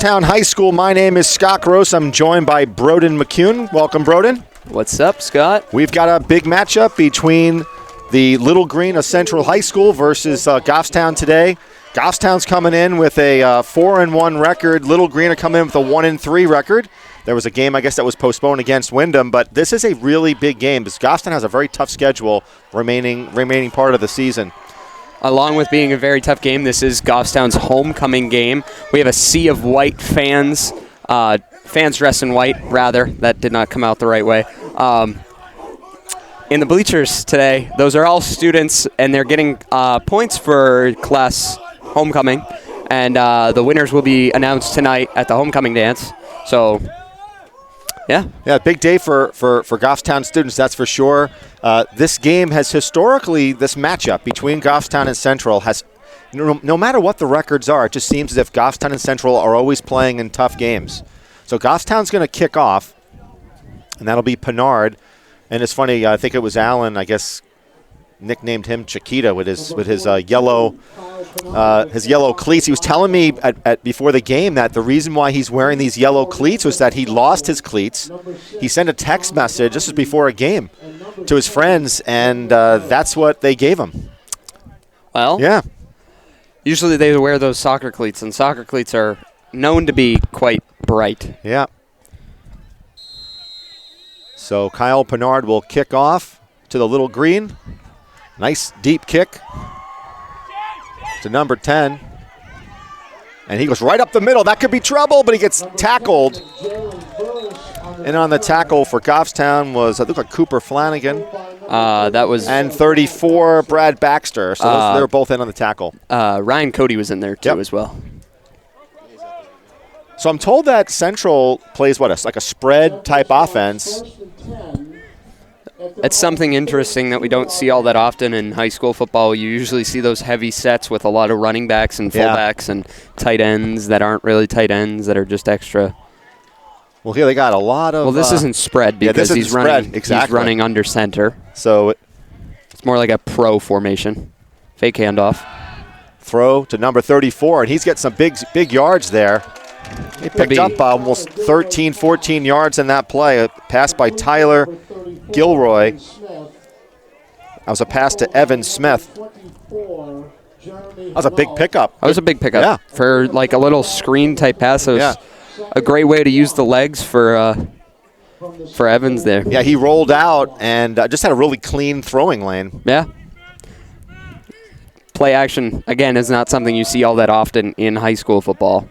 Goffstown High School. My name is Scott Gross. I'm joined by Broden McCune. Welcome, Broden. What's up, Scott? We've got a big matchup between the Little Green of Central High School versus Goffstown today. Goffstown's coming in with a 4-1 record. Little Green are coming in with a 1-3 record. There was a game, I guess, that was postponed against Wyndham, but this is a really big game because Goffstown has a very tough schedule remaining part of the season. Along with being a very tough game, this is Goffstown's homecoming game. We have a sea of white fans, fans dressed in white, rather. That did not come out the right way. In the bleachers today, those are all students, and they're getting points for class homecoming. And the winners will be announced tonight at the homecoming dance. So, yeah, big day for Goffstown students, that's for sure. This game has historically, this matchup between Goffstown and Central has, no matter what the records are, it just seems as if Goffstown and Central are always playing in tough games. So Goffstown's going to kick off, and that'll be Pinard. And it's funny, I think it was Alan, I guess, nicknamed him Chiquita with his yellow cleats. He was telling me before the game that the reason why he's wearing these yellow cleats was that he lost his cleats. He sent a text message, this was before a game, to his friends, and that's what they gave him. Well, yeah. Usually they wear those soccer cleats, and soccer cleats are known to be quite bright. Yeah. So Kyle Pinard will kick off to the Little Green. Nice deep kick to number 10. And he goes right up the middle. That could be trouble, but he gets tackled. And on the tackle for Goffstown was, it looked like Cooper Flanagan. That was and 34, Brad Baxter. So they were both in on the tackle. Ryan Cody was in there too as well. So I'm told that Central plays like a spread type offense. It's something interesting that we don't see all that often in high school football. You usually see those heavy sets with a lot of running backs and fullbacks and tight ends that aren't really tight ends that are just extra. Well, here they got a lot of. Well, this isn't spread because he's running under center. So it's more like a pro formation. Fake handoff. Throw to number 34, and he's got some big yards there. He picked up almost 13, 14 yards in that play. A pass by Tyler Gilroy. That was a pass to Evan Smith. That was a big pickup. That was a big pickup. Yeah. For like a little screen type pass. It was a great way to use the legs for Evans there. Yeah, he rolled out and just had a really clean throwing lane. Yeah. Play action, again, is not something you see all that often in high school football.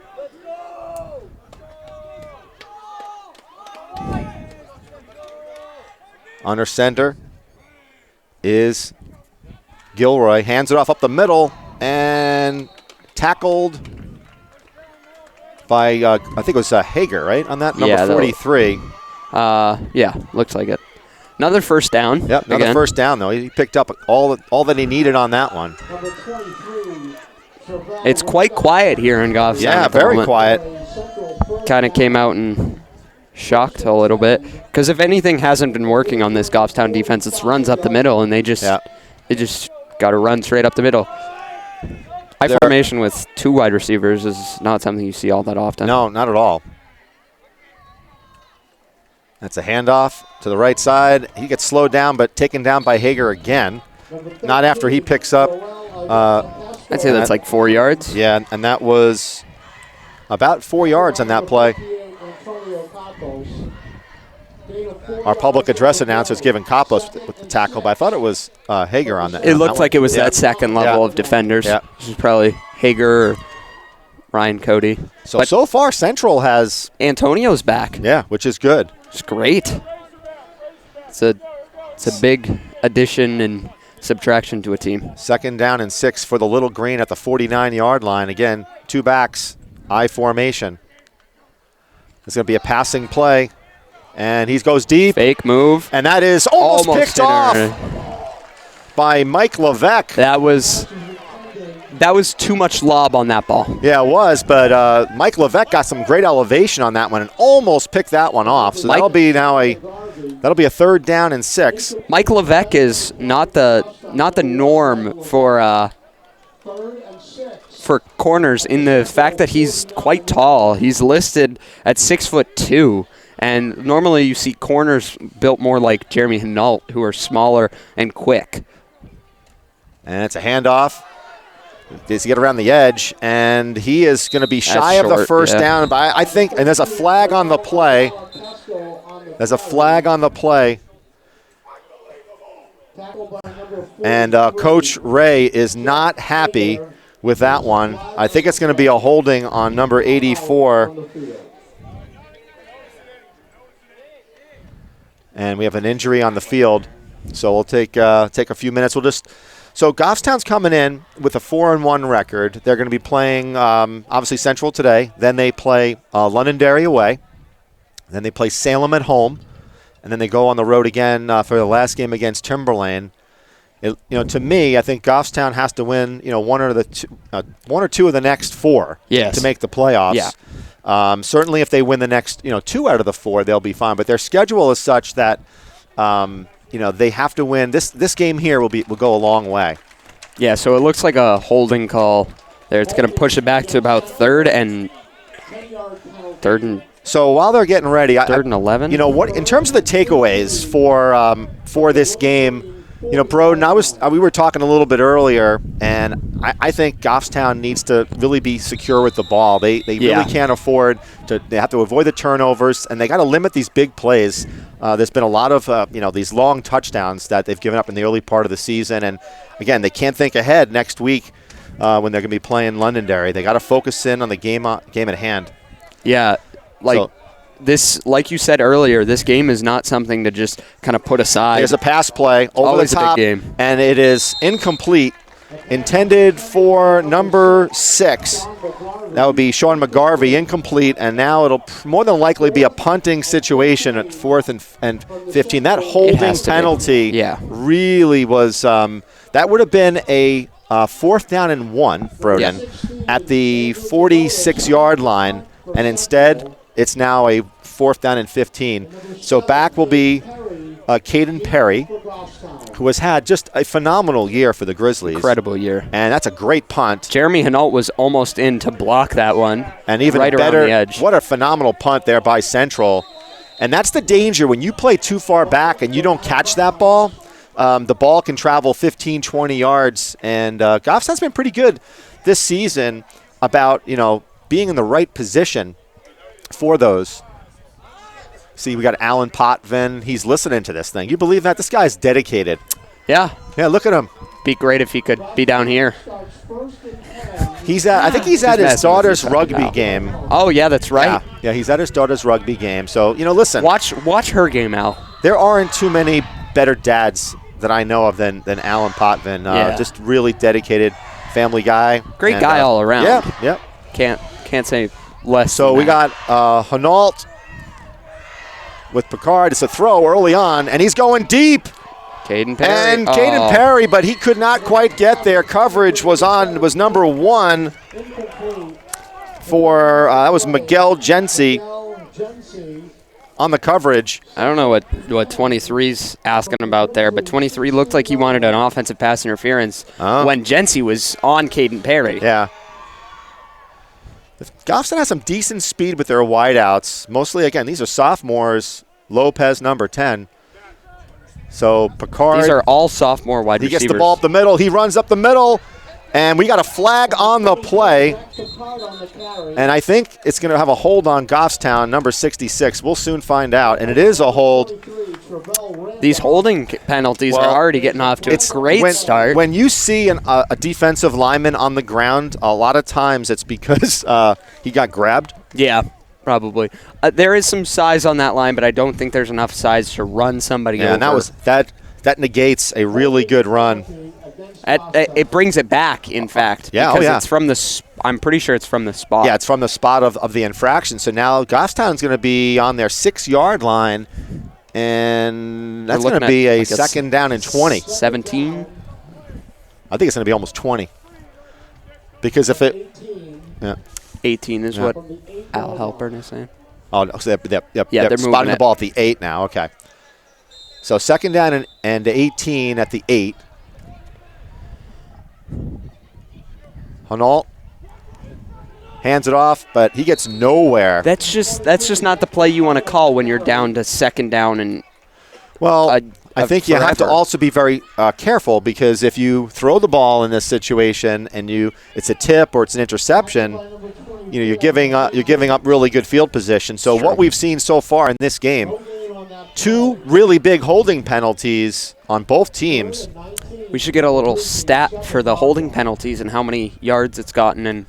Under center is Gilroy. Hands it off up the middle and tackled by, I think it was Hager, right, on that, number 43. Looks like it. Another first down. Yep, another first down, though. He picked up all that he needed on that one. It's quite quiet here in Goffstown. Yeah, very quiet. Kind of came out and shocked a little bit. Because if anything hasn't been working on this Goffstown defense, it's runs up the middle, and they just got to run straight up the middle. High formation with two wide receivers is not something you see all that often. No, not at all. That's a handoff to the right side. He gets slowed down, but taken down by Hager again. Not after he picks up. I'd say that's like 4 yards. Yeah, and that was about 4 yards on that play. Our public address announcer is giving Kapos with the tackle, but I thought it was Hager on that. It looked like it was that second level of defenders. Yeah. This is probably Hager or Ryan Cody. So far, Central has Antonio's back. Yeah, which is good. It's great. It's a big addition and subtraction to a team. 2nd down and 6 for the Little Green at the 49-yard line. Again, 2 backs, I formation. It's going to be a passing play, and he goes deep. Fake move. And that is almost picked off by Mike Levesque. That was too much lob on that ball. Yeah, it was, but Mike Levesque got some great elevation on that one and almost picked that one off. So that'll be a 3rd down and 6. Mike Levesque is not the norm for corners in the fact that he's quite tall. He's listed at 6'2", and normally you see corners built more like Jeremy Hinault, who are smaller and quick. And it's a handoff. Does he get around the edge? And he is going to be shy of the 1st down. But I think, and there's a flag on the play. And Coach Ray is not happy with that one. I think it's going to be a holding on number 84. And we have an injury on the field. So we'll take a few minutes. So Goffstown's coming in with a 4-1 record. They're going to be playing, obviously, Central today. Then they play Londonderry away. Then they play Salem at home. And then they go on the road again for the last game against Timberlane. To me, I think Goffstown has to win, one or two of the next 4 to make the playoffs. Yeah. Certainly, if they win the next, 2 out of the 4, they'll be fine. But their schedule is such that they have to win. This game here will go a long way. Yeah, so it looks like a holding call there. It's going to push it back to about 3rd and. So while they're getting ready, 3rd and 11. What in terms of the takeaways for this game? Broden, we were talking a little bit earlier, and I think Goffstown needs to really be secure with the ball. They really can't afford to. They have to avoid the turnovers, and they got to limit these big plays. There's been a lot of these long touchdowns that they've given up in the early part of the season, and again, they can't think ahead next week when they're going to be playing Londonderry. They got to focus in on the game at hand. Yeah, like you said earlier, this game is not something to just kind of put aside. There's a pass play over Always the top, a big game. And it is incomplete, intended for number 6. That would be Sean McGarvey, incomplete, and now it'll more than likely be a punting situation at 4th and 15. That holding penalty really was that would have been a 4th down and 1, Broden, at the 46-yard line, and instead it's now a 4th down and 15. So back will be Caden Perry, who has had just a phenomenal year for the Grizzlies. Incredible year. And that's a great punt. Jeremy Hinault was almost in to block that one. And even right better, around the edge. What a phenomenal punt there by Central. And that's the danger when you play too far back and you don't catch that ball. The ball can travel 15, 20 yards. And Goffstown's been pretty good this season about, being in the right position for those. See, we got Alan Potvin. He's listening to this thing. You believe that? This guy's dedicated. Yeah. Yeah, look at him. Be great if he could be down here. I think he's at his daughter's rugby game. Oh, yeah, that's right. Yeah, he's at his daughter's rugby game. So, listen. Watch her game, Al. There aren't too many better dads that I know of than Alan Potvin. Just really dedicated family guy. Great guy all around. Yeah. Can't say less. So we got Hinault with Picard. It's a throw early on, and he's going deep. Caden Perry. And Caden Perry, but he could not quite get there. Coverage was number 1 for, that was Miguel Gensi on the coverage. I don't know what 23's asking about there, but 23 looked like he wanted an offensive pass interference when Gensi was on Caden Perry. Yeah. Goffstown has some decent speed with their wideouts. Mostly, again, these are sophomores. Lopez, number 10. So Picard. These are all sophomore wide receivers. He gets the ball up the middle. He runs up the middle. And we got a flag on the play. And I think it's going to have a hold on Goffstown, number 66. We'll soon find out. And it is a hold. These holding penalties are already getting off to a great start. When you see a defensive lineman on the ground, a lot of times it's because he got grabbed. Yeah, probably. There is some size on that line, but I don't think there's enough size to run somebody over. And that negates a really good run. It brings it back, in fact. Yeah, because it's from I'm pretty sure it's from the spot. Yeah, it's from the spot of the infraction. So now Goffstown's going to be on their 6-yard line, and that's going to be a second down and 20. 17? I think it's going to be almost 20. Because if it... 18 is what Al Halpern is saying. Oh, no, so they're they're spotting the ball at the 8 now. Okay. So second down and 18 at the 8. Hunault hands it off, but he gets nowhere. That's just not the play you want to call when you're down to second down and. Well, I think you have to also be very careful, because if you throw the ball in this situation and it's a tip or it's an interception, you're giving up really good field position. So what we've seen so far in this game, 2 really big holding penalties on both teams. We should get a little stat for the holding penalties and how many yards it's gotten. And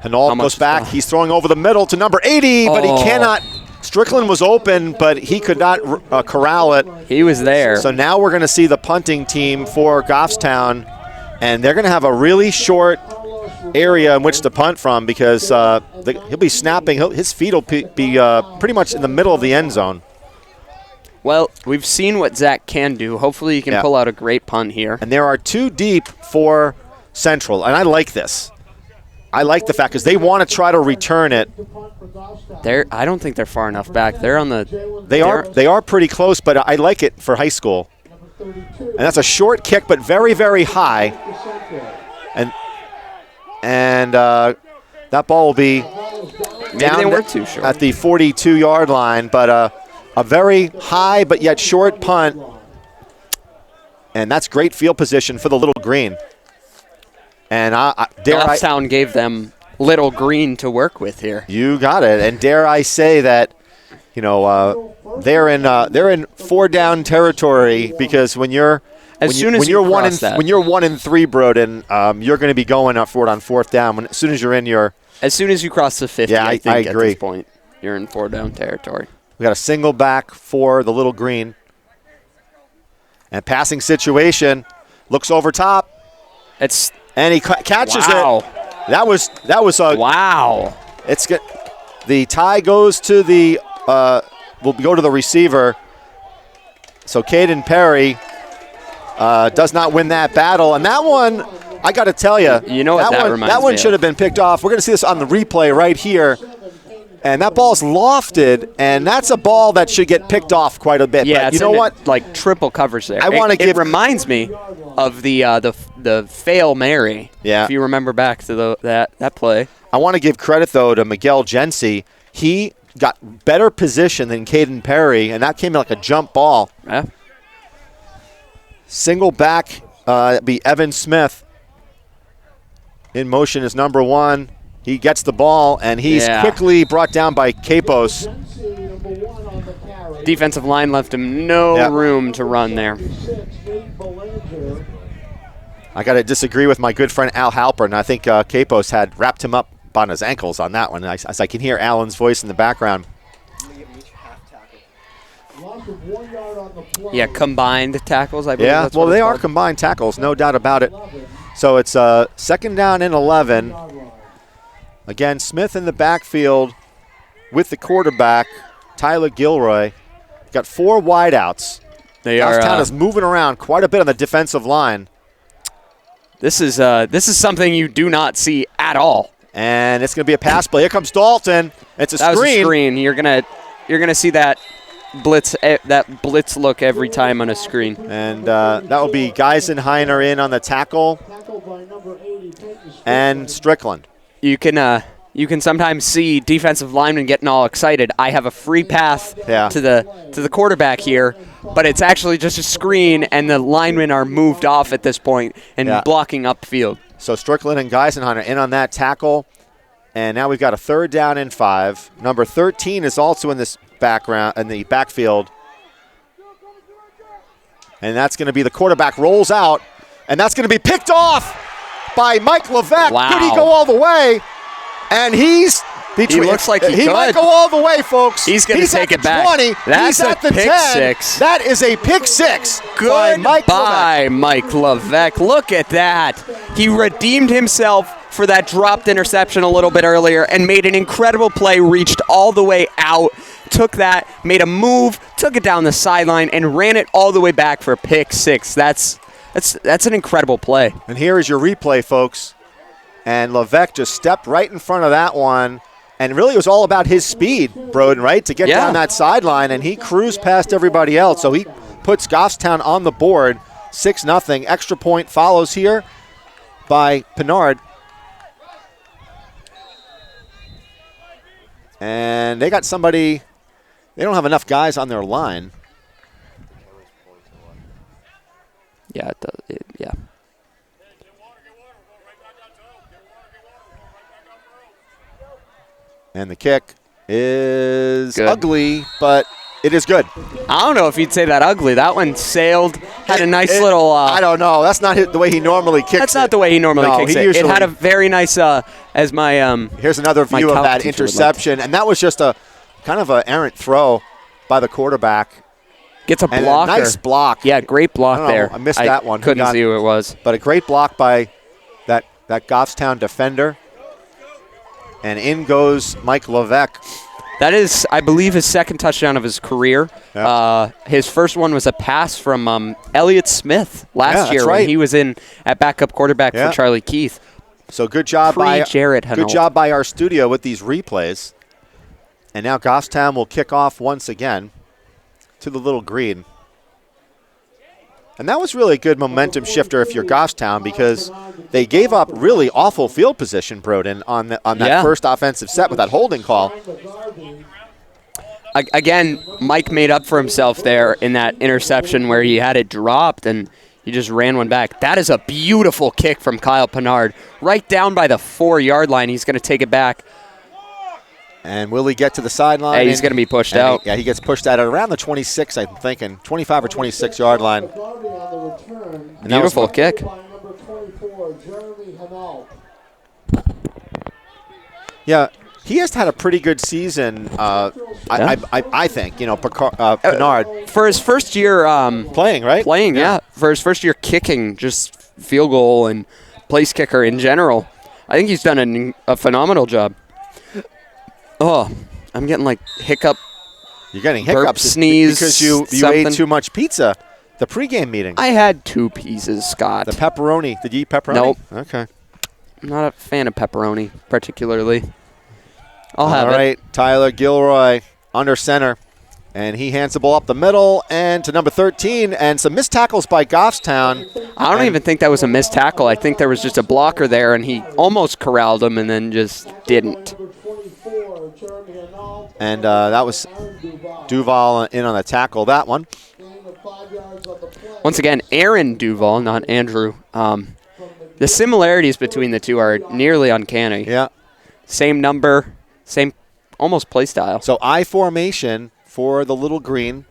Hunault goes back. He's throwing over the middle to number 80, but he cannot. Strickland was open, but he could not corral it. He was there. So now we're going to see the punting team for Goffstown, and they're going to have a really short area in which to punt from, because he'll be snapping. His feet will be pretty much in the middle of the end zone. Well, we've seen what Zach can do. Hopefully he can pull out a great punt here. And there are 2 deep for Central, and I like this. I like the fact because they want to try to return it. I don't think they're far enough back. They're on the. They are pretty close, but I like it for high school. And that's a short kick, but very, very high. And that ball will be down at the 42-yard line, but a very high but yet short punt. And that's great field position for the Little Green. And Goffstown gave them Little Green to work with here. You got it. And dare I say that, they're in 4-down territory, because when you're 1 and 3, Broden, you're going to be going up for it on 4th down. As soon as you cross the 50, I think agree. At this point, you're in 4-down territory. We got a single back for the Little Green. And passing situation, looks over top. And he catches it. That was a wow. It's good. The tie goes to the will go to the receiver. So Caden Perry does not win that battle, and that one, I got to tell you, that one should have been picked off. We're going to see this on the replay right here. And that ball's lofted, and that's a ball that should get picked off quite a bit. Yeah, but you know what? Like triple coverage there. It reminds me of the fail Mary. Yeah. If you remember back to that play. I want to give credit though to Miguel Gensi. He got better position than Caden Perry, and that came like a jump ball. Yeah. Single back, be Evan Smith. In motion is number 1. He gets the ball, and he's quickly brought down by Capos. Defensive line left him no room to run there. I got to disagree with my good friend Al Halpern. I think Capos had wrapped him up on his ankles on that one, as I can hear Alan's voice in the background. Yeah, combined tackles, I believe. Yeah, that's well, what they it's are called. combined tackles, no doubt about it. So it's second down and 11. Again, Smith in the backfield with the quarterback, Tyler Gilroy. Got 4 wideouts. Goffstown is moving around quite a bit on the defensive line. This is something you do not see at all. And it's going to be a pass play. Here comes Dalton. It's a screen. That was a screen. You're gonna see that blitz look every time on a screen. And that will be Geisenheiner in on the tackle, and Strickland. You can sometimes see defensive linemen getting all excited. I have a free path to the quarterback here, but it's actually just a screen, and the linemen are moved off at this point and blocking upfield. So Strickland and Geisenheimer in on that tackle. And now we've got a 3rd down and 5. Number 13 is also in this backfield. And that's going to be the quarterback rolls out. And that's going to be picked off by Mike Levesque. Wow. Could he go all the way? And he looks like he could. might go all the way, folks. He's going to take it back. 20. That's He's at the pick 10. 6. That is a pick 6. Goodbye, Mike Levesque. Look at that. He redeemed himself for that dropped interception a little bit earlier and made an incredible play, reached all the way out, took that, made a move, took it down the sideline, and ran it all the way back for pick 6. That's an incredible play. And here is your replay, folks. And Levesque just stepped right in front of that one. And really it was all about his speed, Broden, right, to get down that sideline. And he cruised past everybody else. So he puts Goffstown on the board, 6-0. Extra point follows here by Pinard. And they got somebody, they don't have enough guys on their line. Yeah, it does. Yeah. And the kick is good. Ugly, but it is good. I don't know if you'd say that ugly. That one sailed, had a nice little... I don't know. That's not the way he normally kicks it. That's not the way he normally kicks it. It had a very nice, as my... Here's another view of that interception. And that was just a kind of an errant throw by the quarterback. Gets a blocker. And a nice block. Yeah, great block there. I missed that one. Couldn't see who it was. But a great block by that Goffstown defender. And in goes Mike Levesque. That is, I believe, his 2nd touchdown of his career. Yep. His first one was a pass from Elliott Smith last year when he was in at backup quarterback for Charlie Keith. So good job by Jared Hanault. Good job by our studio with these replays. And now Goffstown will kick off once again to the little green. And that was really a good momentum shifter if you're Goffstown, because they gave up really awful field position, Broden, on that first offensive set with that holding call. Again, Mike made up for himself there in that interception where he had it dropped and he just ran one back. That is a beautiful kick from Kyle Pinard. Right down by the 4-yard line. He's going to take it back. And will he get to the sideline? Hey, he's going to be pushed out. He gets pushed out at around the 26, I'm thinking, 25 or 26-yard line. And beautiful kick. Yeah, he has had a pretty good season, I think, Pinard. For his first year playing, right? Playing, yeah. For his first year kicking, just field goal and place kicker in general. I think he's done a phenomenal job. Oh, I'm getting like hiccup. You're getting hiccups. Burp, sneeze, because you ate too much pizza. The pregame meeting. I had 2 pieces, Scott. The pepperoni. Did you eat pepperoni? Nope. Okay. I'm not a fan of pepperoni, particularly. I'll have it. All right, Tyler Gilroy under center. And he hands the ball up the middle and to number 13. And some missed tackles by Goffstown. I don't even think that was a missed tackle. I think there was just a blocker there, and he almost corralled him and then just didn't. And that was Duval in on the tackle, that one. Once again, Aaron Duval, not Andrew. The similarities between the two are nearly uncanny. Yeah. Same number, same almost play style. So I formation for the little green.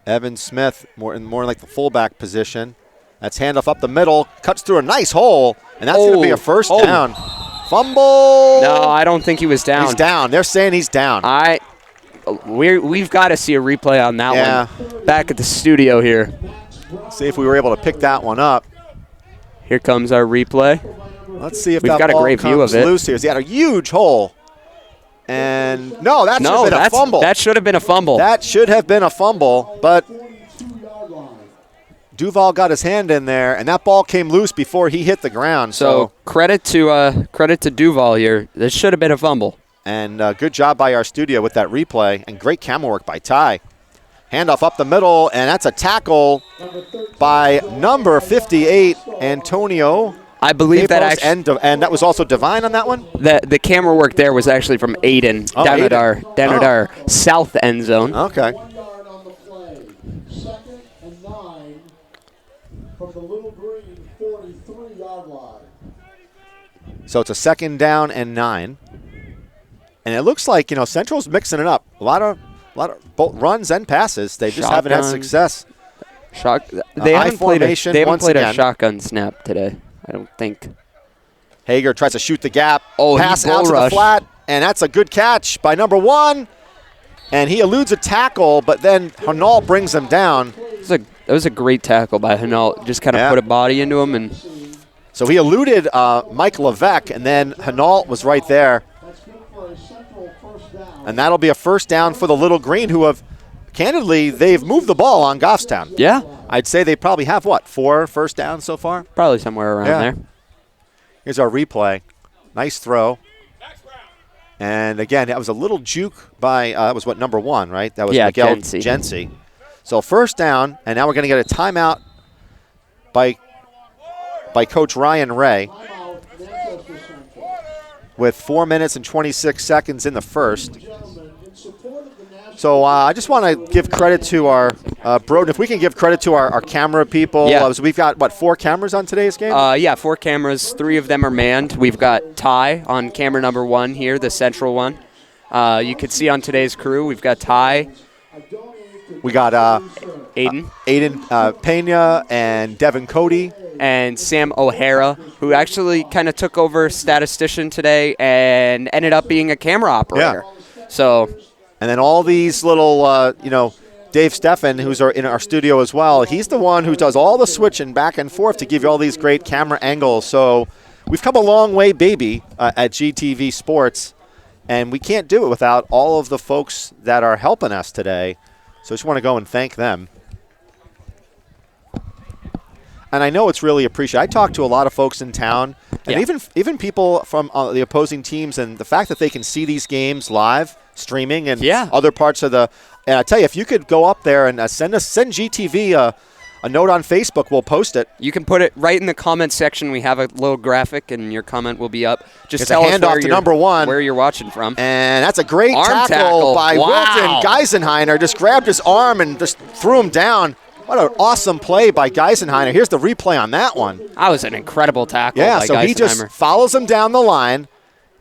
Evan Smith, more like the fullback position. That's handoff up the middle, cuts through a nice hole, and that's going to be a first down. Fumble! No, I don't think he was down. He's down. They're saying he's down. We've got to see a replay on that one. Back at the studio here. See if we were able to pick that one up. Here comes our replay. Let's see if we've that got ball a great view of it. Loose here. He had a huge hole. And no, that should have been a fumble. That should have been a fumble. That should have been a fumble, but Duval got his hand in there, and that ball came loose before he hit the ground. So credit to Duval here. This should have been a fumble. And good job by our studio with that replay, and great camera work by Ty. Handoff up the middle, and that's a tackle by number 58, Antonio. I believe that actually, and that was also Divine on that one? The camera work there was actually from Aiden down at our south end zone. Okay. the little green 43-yard line. So it's a 2nd down and 9. And it looks like, Central's mixing it up. A lot of both runs and passes. They just haven't had success. They haven't played a again. shotgun snap today, I don't think. Hager tries to shoot the gap. Pass out to the flat, and that's a good catch by number 1. And he eludes a tackle, but then Hinault brings him down. That was a great tackle by Hinault. Just kind of put a body into him. And so he eluded Mike Levesque, and then Hinault was right there. And that'll be a 1st down for the Little Green, who have, candidly, they've moved the ball on Goffstown. Yeah. I'd say they probably have, 4 first downs so far? Probably somewhere around there. Here's our replay. Nice throw. And, again, that was a little juke by, that was number 1, right? That was Miguel Gensi. So 1st down, and now we're going to get a timeout by Coach Ryan Ray with 4 minutes and 26 seconds in the first. So I just want to give credit to our Broden. If we can give credit to our camera people. Yeah. So we've got, 4 cameras on today's game? 4 cameras. 3 of them are manned. We've got Ty on camera number 1 here, the central one. You can see on today's crew, we've got Ty. We got Aiden Pena and Devin Cody. And Sam O'Hara, who actually kind of took over statistician today and ended up being a camera operator. Yeah. So, and then all these little, Dave Steffen, who's in our studio as well, he's the one who does all the switching back and forth to give you all these great camera angles. So we've come a long way, baby, at GTV Sports, and we can't do it without all of the folks that are helping us today. So I just want to go and thank them. And I know it's really appreciated. I talk to a lot of folks in town, and even people from the opposing teams, and the fact that they can see these games live, streaming, and other parts of the. And I tell you, if you could go up there and send GTV a note on Facebook, we'll post it. You can put it right in the comment section. We have a little graphic, and your comment will be up. Just it's tell a handoff to number 1, where you're watching from. And that's a great tackle by Wilton Geisenheiner. Just grabbed his arm and just threw him down. What an awesome play by Geisenheiner. Here's the replay on that one. That was an incredible tackle by so he just follows him down the line,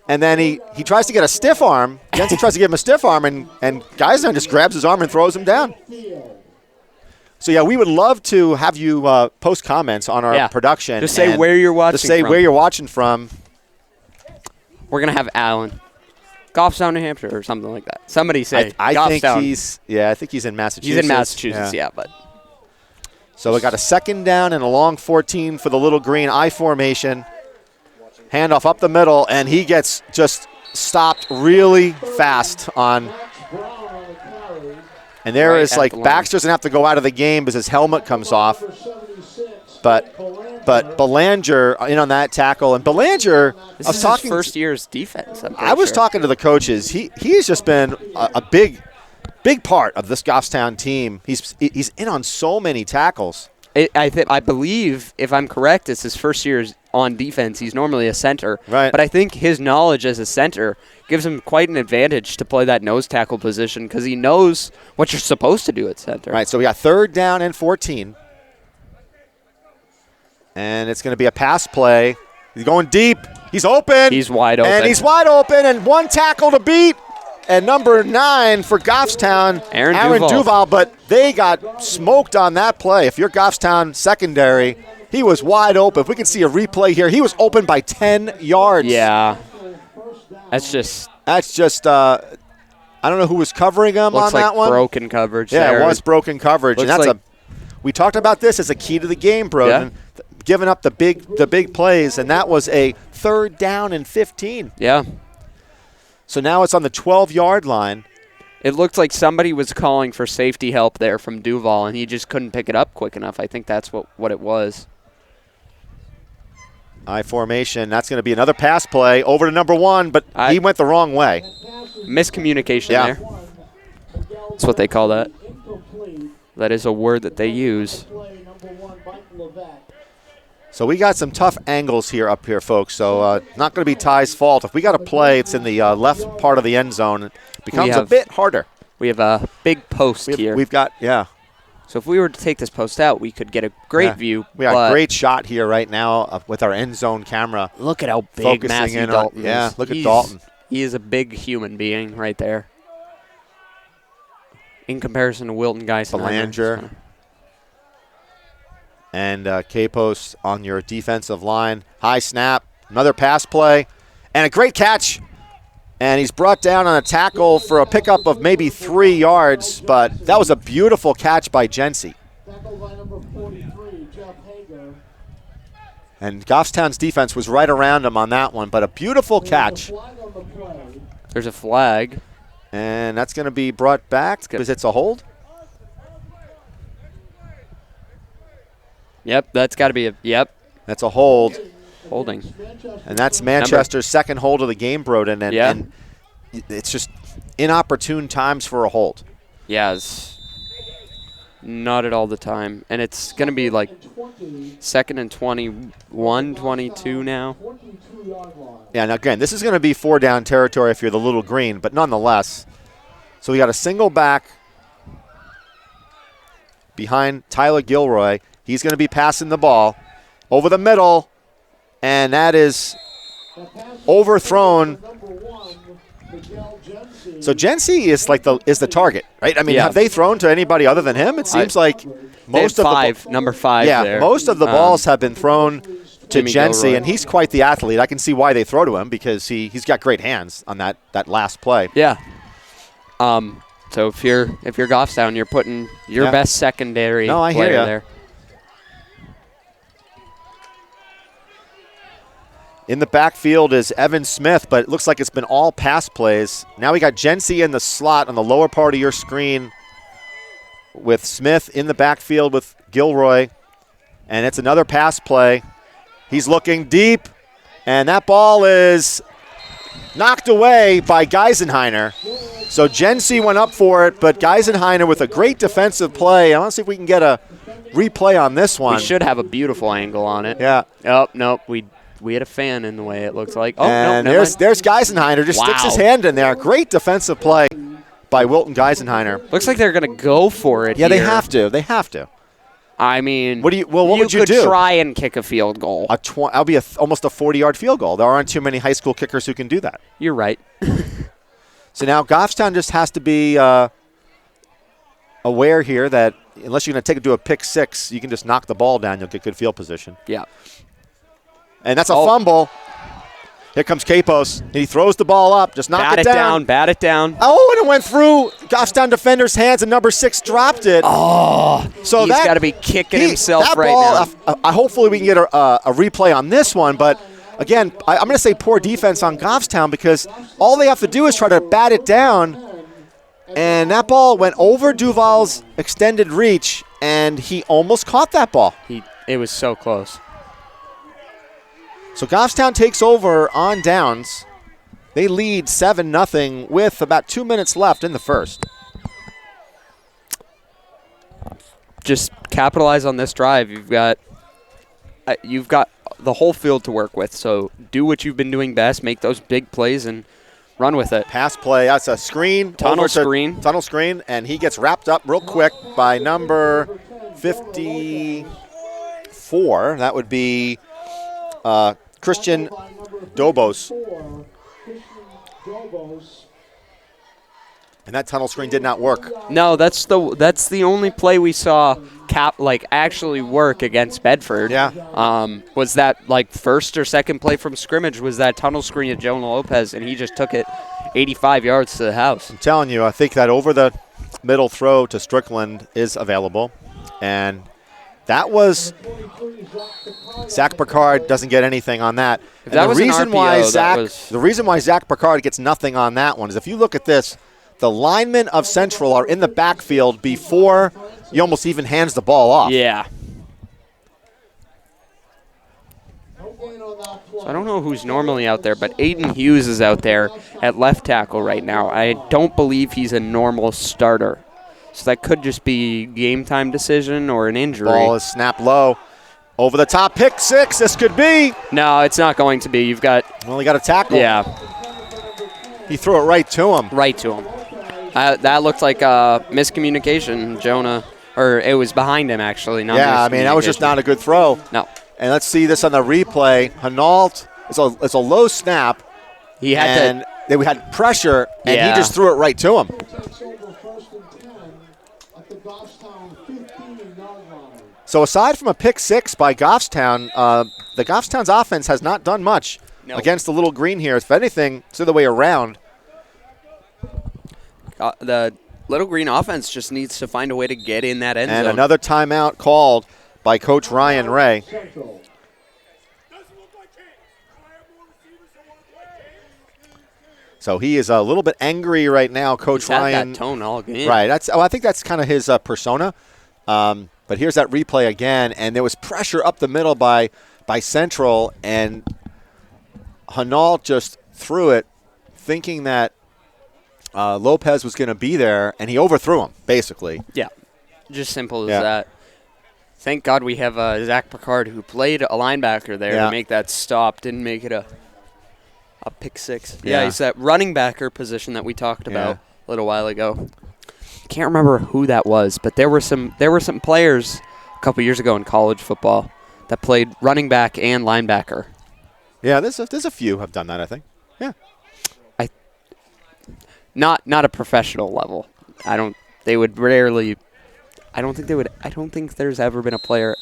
and then he tries to get a stiff arm. Jensen tries to give him a stiff arm, and Geisenheiner just grabs his arm and throws him down. So, we would love to have you post comments on our production. Just say where you're watching from. Just say where you're watching from. We're going to have Alan. Goffstown, New Hampshire, or something like that. Somebody say I Goffstown. think he's in Massachusetts. He's in Massachusetts, but... So we got a 2nd down and a long 14 for the Little Green I formation. Handoff up the middle, and he gets just stopped really fast on. And there is Baxter's going to have to go out of the game because his helmet comes off. But Belanger in on that tackle. And Belanger, this is his first year's defense. I was talking to the coaches. He's just been a big part of this Goffstown team. He's in on so many tackles. I believe, if I'm correct, it's his first year on defense. He's normally a center. Right. But I think his knowledge as a center gives him quite an advantage to play that nose tackle position because he knows what you're supposed to do at center. Right, so we got 3rd down and 14. And it's going to be a pass play. He's going deep. He's open. He's wide open. And he's wide open, and 1 tackle to beat. And number 9 for Goffstown, Aaron Duval, but they got smoked on that play. If you're Goffstown secondary, he was wide open. If we can see a replay here, he was open by 10 yards. Yeah. That's just I don't know who was covering him on that one. Broken coverage. Yeah, there. It was broken coverage. And that's we talked about this as a key to the game, Broden. Yeah. Giving up the big plays, and that was a 3rd down and 15. Yeah. So now it's on the 12-yard line. It looked like somebody was calling for safety help there from Duval, and he just couldn't pick it up quick enough. I think that's what it was. I formation. That's going to be another pass play over to number 1, but he went the wrong way. Miscommunication there. That's what they call that. That is a word that they use. So we got some tough angles up here, folks. So not going to be Ty's fault. If we got a play, it's in the left part of the end zone. It becomes a bit harder. We have a big post here. We've got, So if we were to take this post out, we could get a great view. We got a great shot here right now with our end zone camera. Look at how big Matthew Dalton is. Yeah, look at Dalton. He is a big human being right there. In comparison to Wilton Geisenheimer. Belanger. And Capos on your defensive line. High snap, another pass play, and a great catch. And he's brought down on a tackle for a pickup of maybe 3 yards, but that was a beautiful catch by Jency. And Goffstown's defense was right around him on that one, but a beautiful catch. There's a flag. And that's going to be brought back because it's a hold. Yep, that's got to be That's a hold. Holding. And that's Manchester's second hold of the game, Broden. And it's just inopportune times for a hold. Yeah, it's not at all the time. And it's going to be like 2nd and 21, 22 now. Yeah, and again, this is going to be 4-down territory if you're the little green, but nonetheless. So we got a single back behind Tyler Gilroy. He's going to be passing the ball over the middle, and that is overthrown. So Jency is like the target, right? I mean, have they thrown to anybody other than him? It seems like most of number 5 there. Most of the balls have been thrown to Jency, Gilroy. and he's quite the athlete. I can see why they throw to him because he's got great hands on that last play. Yeah. So if you're Goffstown, you're putting your best secondary player there. In the backfield is Evan Smith, but it looks like it's been all pass plays. Now we got Jency in the slot on the lower part of your screen with Smith in the backfield with Gilroy, and it's another pass play. He's looking deep, and that ball is knocked away by Geisenheimer. So Jency went up for it, but Geisenheimer with a great defensive play. I want to see if we can get a replay on this one. We should have a beautiful angle on it. Yeah. Oh, nope. We had a fan in the way, it looks like. Oh, and no, there's Geisenheimer. Just sticks his hand in there. Great defensive play by Wilton Geisenheimer. Looks like they're going to go for it. Yeah, here. they have to. They have to. I mean, what would you do? You could try and kick a field goal. That'll be almost a 40-yard field goal. There aren't too many high school kickers who can do that. You're right. So now Goffstown just has to be aware here that unless you're going to do a pick six, you can just knock the ball down. You'll get good field position. Yeah. And that's a fumble. Here comes Capos. He throws the ball up. Just knock it down. Bat it down. Oh, and it went through Goffstown defender's hands, and number 6 dropped it. Oh, so he's got to be kicking himself right now. Hopefully we can get a replay on this one, but again, I'm going to say poor defense on Goffstown because all they have to do is try to bat it down, and that ball went over Duval's extended reach, and he almost caught that ball. It was so close. So Goffstown takes over on downs. They lead 7-0 with about 2 minutes left in the first. Just capitalize on this drive. You've got the whole field to work with. So do what you've been doing best. Make those big plays and run with it. Pass play. That's a screen. Tunnel screen, and he gets wrapped up real quick by number 54. That would be Christian Dobos. And that tunnel screen did not work. No, that's the only play we saw actually work against Bedford. Yeah. Was that first or second play from scrimmage was that tunnel screen of Jonah Lopez, and he just took it 85 yards to the house. I'm telling you, I think that over the middle throw to Strickland is available, and that was Zach Picard doesn't get anything on that. If that was an RPO, the reason why Zach Picard gets nothing on that one is if you look at this, the linemen of Central are in the backfield before he almost even hands the ball off. Yeah. So I don't know who's normally out there, but Aiden Hughes is out there at left tackle right now. I don't believe he's a normal starter. So that could just be game time decision or an injury. Ball is snapped low. Over the top, pick six, this could be. No, it's not going to be. You've got... Well, he got a tackle. Yeah. He threw it right to him. Right to him. That looked like miscommunication. Jonah Or it was behind him, actually. Not Yeah, I mean, that was just not a good throw. No. And let's see this on the replay. Hinault, it's a low snap. He had we had pressure, and Yeah. he just threw it right to him. Takes over 1st and 10 at the Goffstown 15-yard line. So aside from a pick six by Goffstown, the Goffstown's offense has not done much against the Little Green here. If anything, it's the other way around. the Little Green offense just needs to find a way to get in that end And zone. another timeout called by Coach Ryan Ray. Central. So he is a little bit angry right now, Coach He's had Ryan. that tone all game. Right. I think that's kind of his persona. But here's that replay again, and there was pressure up the middle by Central, and Hinault just threw it, thinking that Lopez was going to be there, and he overthrew him, basically. Yeah, just simple as Yeah. that. Thank God we have Zach Picard, who played a linebacker there to make that stop. Didn't make it a pick six. Yeah, he's that running backer position that we talked about a little while ago. Can't remember who that was, but there were some players a couple years ago in college football that played running back and linebacker. Yeah, there's a few have done that, I think. Yeah. Not a professional level. I don't think there's ever been a player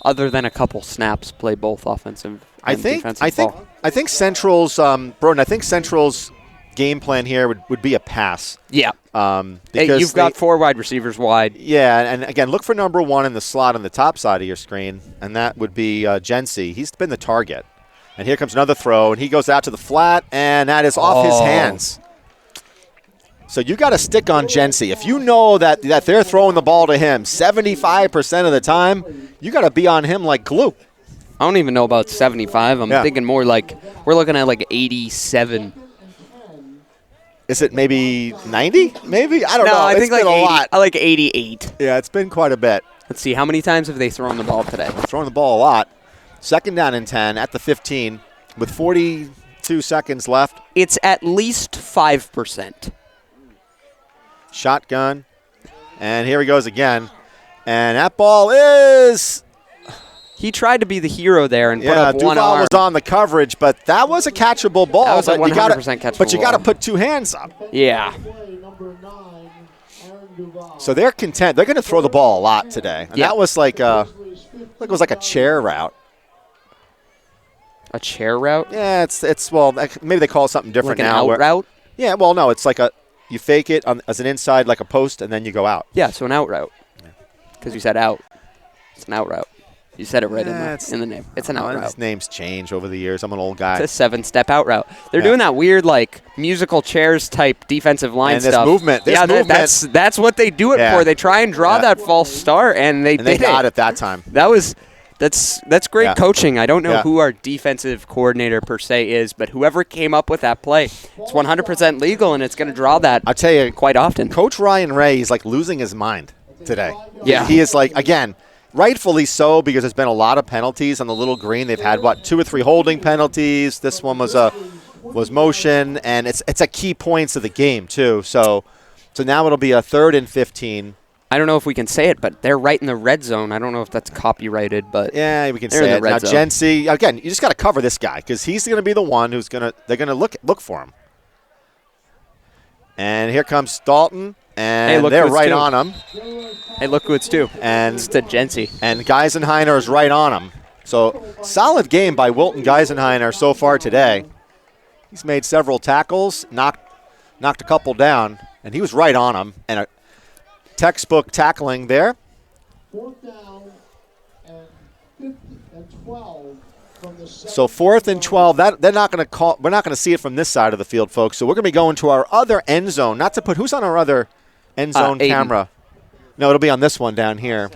other than a couple snaps play both offensive and defensive ball. I think Central's Broden, I think Central's game plan here would be a pass. Yeah. Because hey, you've got four wide receivers wide. Yeah, and again, look for number one in the slot on the top side of your screen, and that would be Jency. He's been the target. And here comes another throw, and he goes out to the flat, and that is off his hands. So you got to stick on Jency. If you know that they're throwing the ball to him 75% of the time, you got to be on him like glue. I don't even know about 75. I'm thinking more like we're looking at like 87. Is it maybe 90? Maybe? I don't know. I think it's been like 80, a lot. I like 88. Yeah, it's been quite a bit. Let's see. How many times have they thrown the ball today? Throwing the ball a lot. 2nd down and 10 at the 15 with 42 seconds left. It's at least 5%. Shotgun. And here he goes again. And that ball is... He tried to be the hero there and put up Duval one arm. was on the coverage, but that was a catchable ball. That was a 100% catchable But you got to ball. put two hands up. Yeah. Number 9, Aaron Duval. So they're content. They're going to throw the ball a lot today. And that was like it was like a chair route. A chair route? Yeah, it's maybe they call it something different Like an now. out route? Yeah, well, no, it's like you fake it as an inside like a post, and then you go out. Yeah, so an out route. Because you said out. It's an out route. You said it right in the name. It's an out route. His names change over the years. I'm an old guy. It's a 7-step out route. They're doing that weird, like, musical chairs type defensive line And this stuff. movement. That's what they do it for. They try and draw that false start, and they got it that time. That's great coaching. I don't know who our defensive coordinator per se is, but whoever came up with that play, it's 100% legal, and it's going to draw that. I'll tell you, quite often. Coach Ryan Ray is like losing his mind today. Yeah, he is like, again, rightfully so, because there's been a lot of penalties on the Little Green. They've had 2 or 3 holding penalties. This one was motion, and it's a key points of the game too. So now it'll be a 3rd and 15. I don't know if we can say it, but they're right in the red zone. I don't know if that's copyrighted, but yeah, we can say it. Now, Jency, again, you just got to cover this guy because he's going to be the one who's they're going to look for him. And here comes Dalton, and they're right on him. Hey, look who it's to. And it's to Jency. And Geisenheiner is right on him. So solid game by Wilton Geisenheiner so far today. He's made several tackles, knocked a couple down, and he was right on him. And a textbook tackling there. 4th down and 12 from the So 4th and 12. They're not going to call. We're not going to see it from this side of the field, folks. So we're going to be going to our other end zone. Not to put who's on our other end zone camera. No, it'll be on this one down here.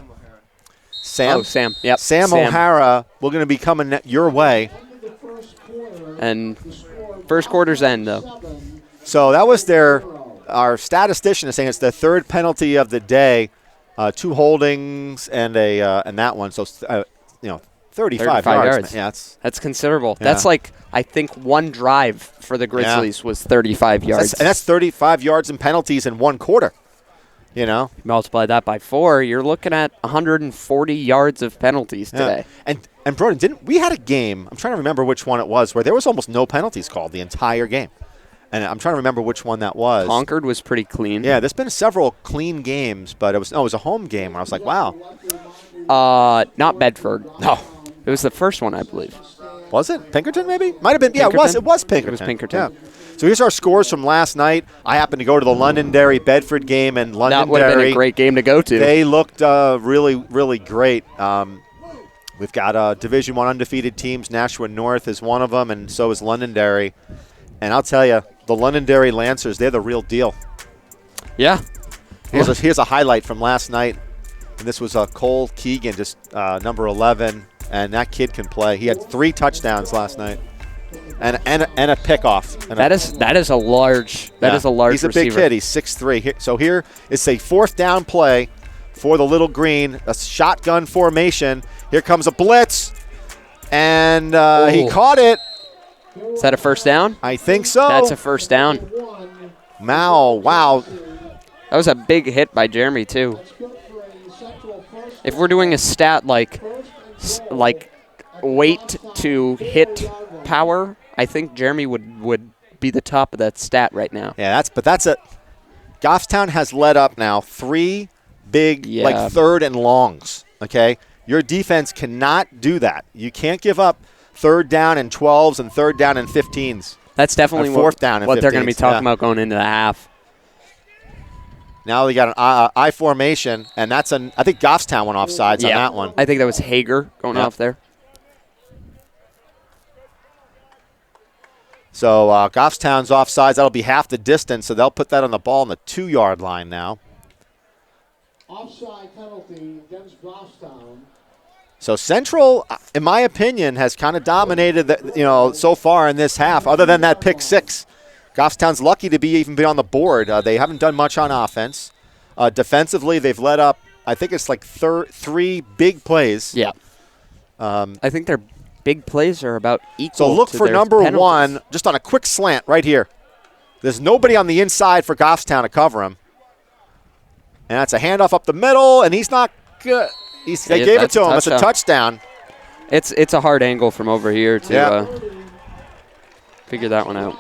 Sam. Oh, Sam. Yep. Sam O'Hara. We're going to be coming your way. And first quarter's end though. So that was our statistician is saying it's the 3rd penalty of the day, 2 holdings and that one. So 35 yards. Yeah, that's considerable. Yeah. That's like I think one drive for the Grizzlies was 35 yards. And that's 35 yards in penalties in 1 quarter. You know, multiply that by 4, you're looking at 140 yards of penalties today. And Broden, we had a game, I'm trying to remember which one it was, where there was almost no penalties called the entire game. And I'm trying to remember which one that was. Concord was pretty clean. Yeah, there's been several clean games, but it was a home game where I was like, wow. Not Bedford. No. It was the first one, I believe. Was it? Pinkerton, maybe? Might have been. Yeah, Pinkerton? it was Pinkerton. It was Pinkerton. Yeah. So here's our scores from last night. I happened to go to the Londonderry-Bedford game, and Londonderry. That would have been a great game to go to. They looked really, really great. We've got Division I undefeated teams. Nashua North is one of them, and so is Londonderry. And I'll tell you, the Londonderry Lancers, they're the real deal. Yeah. Here's a highlight from last night. And this was Cole Keegan, just number 11, and that kid can play. He had 3 touchdowns last night, and a pickoff. That is a large. He's a receiver. Big kid. He's 6'3". So here is a 4th down play for the Little Green, a shotgun formation. Here comes a blitz, and he caught it. Is that a first down? I think so. That's a first down. Wow. That was a big hit by Jeremy too. If we're doing a stat like weight to hit power, I think Jeremy would be the top of that stat right now. Yeah, that's it. Goffstown has led up now 3 big like 3rd and longs. Okay, your defense cannot do that. You can't give up 3rd down and 12s and 3rd down and 15s. That's definitely fourth down and what 15s. They're going to be talking about going into the half. Now we got an I formation, and I think Goffstown went offsides on that one. I think that was Hager going off there. So Goffstown's offsides. That'll be half the distance, so they'll put that on the ball on the 2-yard line now. Offside penalty against Goffstown. So Central, in my opinion, has kind of dominated so far in this half, other than that pick 6. Goffstown's lucky to even be on the board. They haven't done much on offense. Defensively, they've let up, I think it's like 3 big plays. Yeah. I think their big plays are about equal. So look for number penalties. 1, just on a quick slant right here. There's nobody on the inside for Goffstown to cover him. And that's a handoff up the middle, and he's not good. They gave it to him. It's a touchdown. It's a hard angle from over here to figure that one out.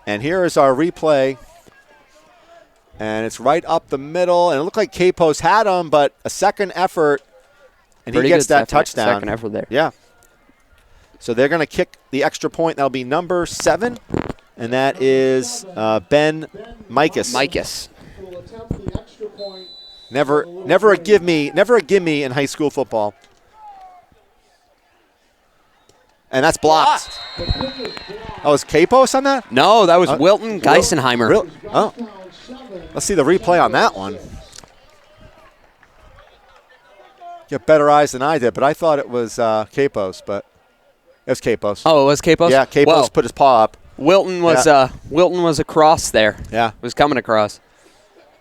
And here is our replay. And it's right up the middle. And it looked like Capos had him, but a second effort, and he gets that touchdown. Second effort there. Yeah. So they're going to kick the extra point. That'll be number 7, and that is Ben Mikas. Never a give me in high school football. And that's blocked. Oh, was Capos on that? No, that was Wilton Geisenheimer. Oh, let's see the replay on that one. You have better eyes than I did, but I thought it was Capos, but it was Capos. Oh, it was Capos? Yeah, Capos put his paw up. Wilton was across there. Yeah. Was coming across.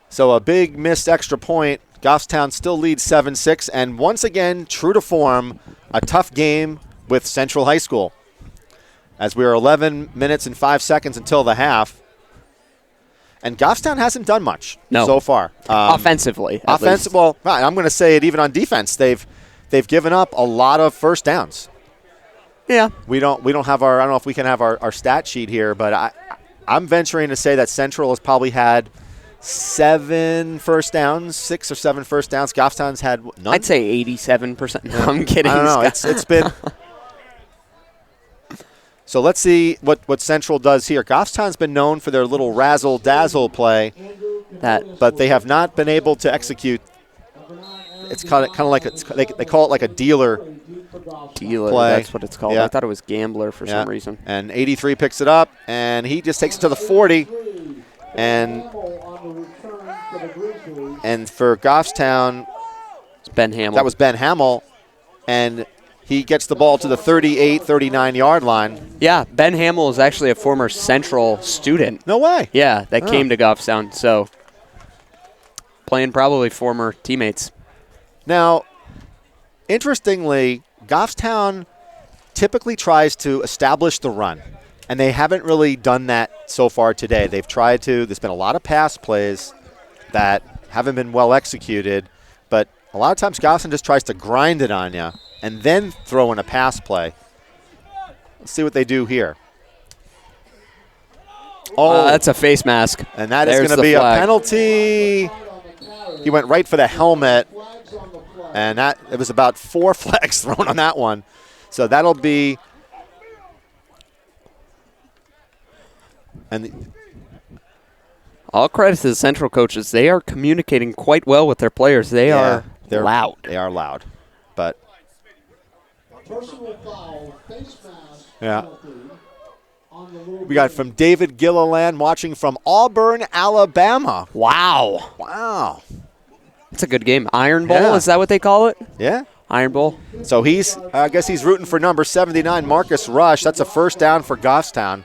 So a big missed extra point. Goffstown still leads 7-6, and once again, true to form, a tough game with Central High School. As we are 11 minutes and 5 seconds until the half. And Goffstown hasn't done much so far. Offensively. Well, I'm going to say it even on defense. They've given up a lot of first downs. Yeah. We don't have I don't know if we can have our stat sheet here, but I'm venturing to say that Central has probably had 7 first downs, 6 or 7 first downs. Goffstown's had none. I'd say 87%. No, I'm kidding. I don't know. It's been. So let's see what Central does here. Goffstown's been known for their little razzle-dazzle play, but they have not been able to execute. It's kind of like they call it like a dealer play. That's what it's called. Yeah. I thought it was gambler for some reason. And 83 picks it up, and he just takes it to the 40. And for Goffstown, it's Ben Hamill. That was Ben Hamill, and he gets the ball to the 38, 39-yard line. Yeah, Ben Hamill is actually a former Central student. No way. Yeah, that came to Goffstown, so playing probably former teammates. Now, interestingly, Goffstown typically tries to establish the run. And they haven't really done that so far today. They've tried to. There's been a lot of pass plays that haven't been well executed, but a lot of times Goffstown just tries to grind it on you and then throw in a pass play. Let's see what they do here. Oh, that's a face mask. And that is going to be a penalty. He went right for the helmet, and it was about 4 flags thrown on that one. So that'll be – and all credit to the Central coaches. They are communicating quite well with their players. They're loud. They are loud. But Personal foul, face mask. yeah. We got from David Gilliland watching from Auburn, Alabama. Wow. Wow. It's a good game. Iron Bowl, Yeah. is that what they call it? Yeah. Iron Bowl. So I guess he's rooting for number 79, Marcus Rush. That's a first down for Goffstown.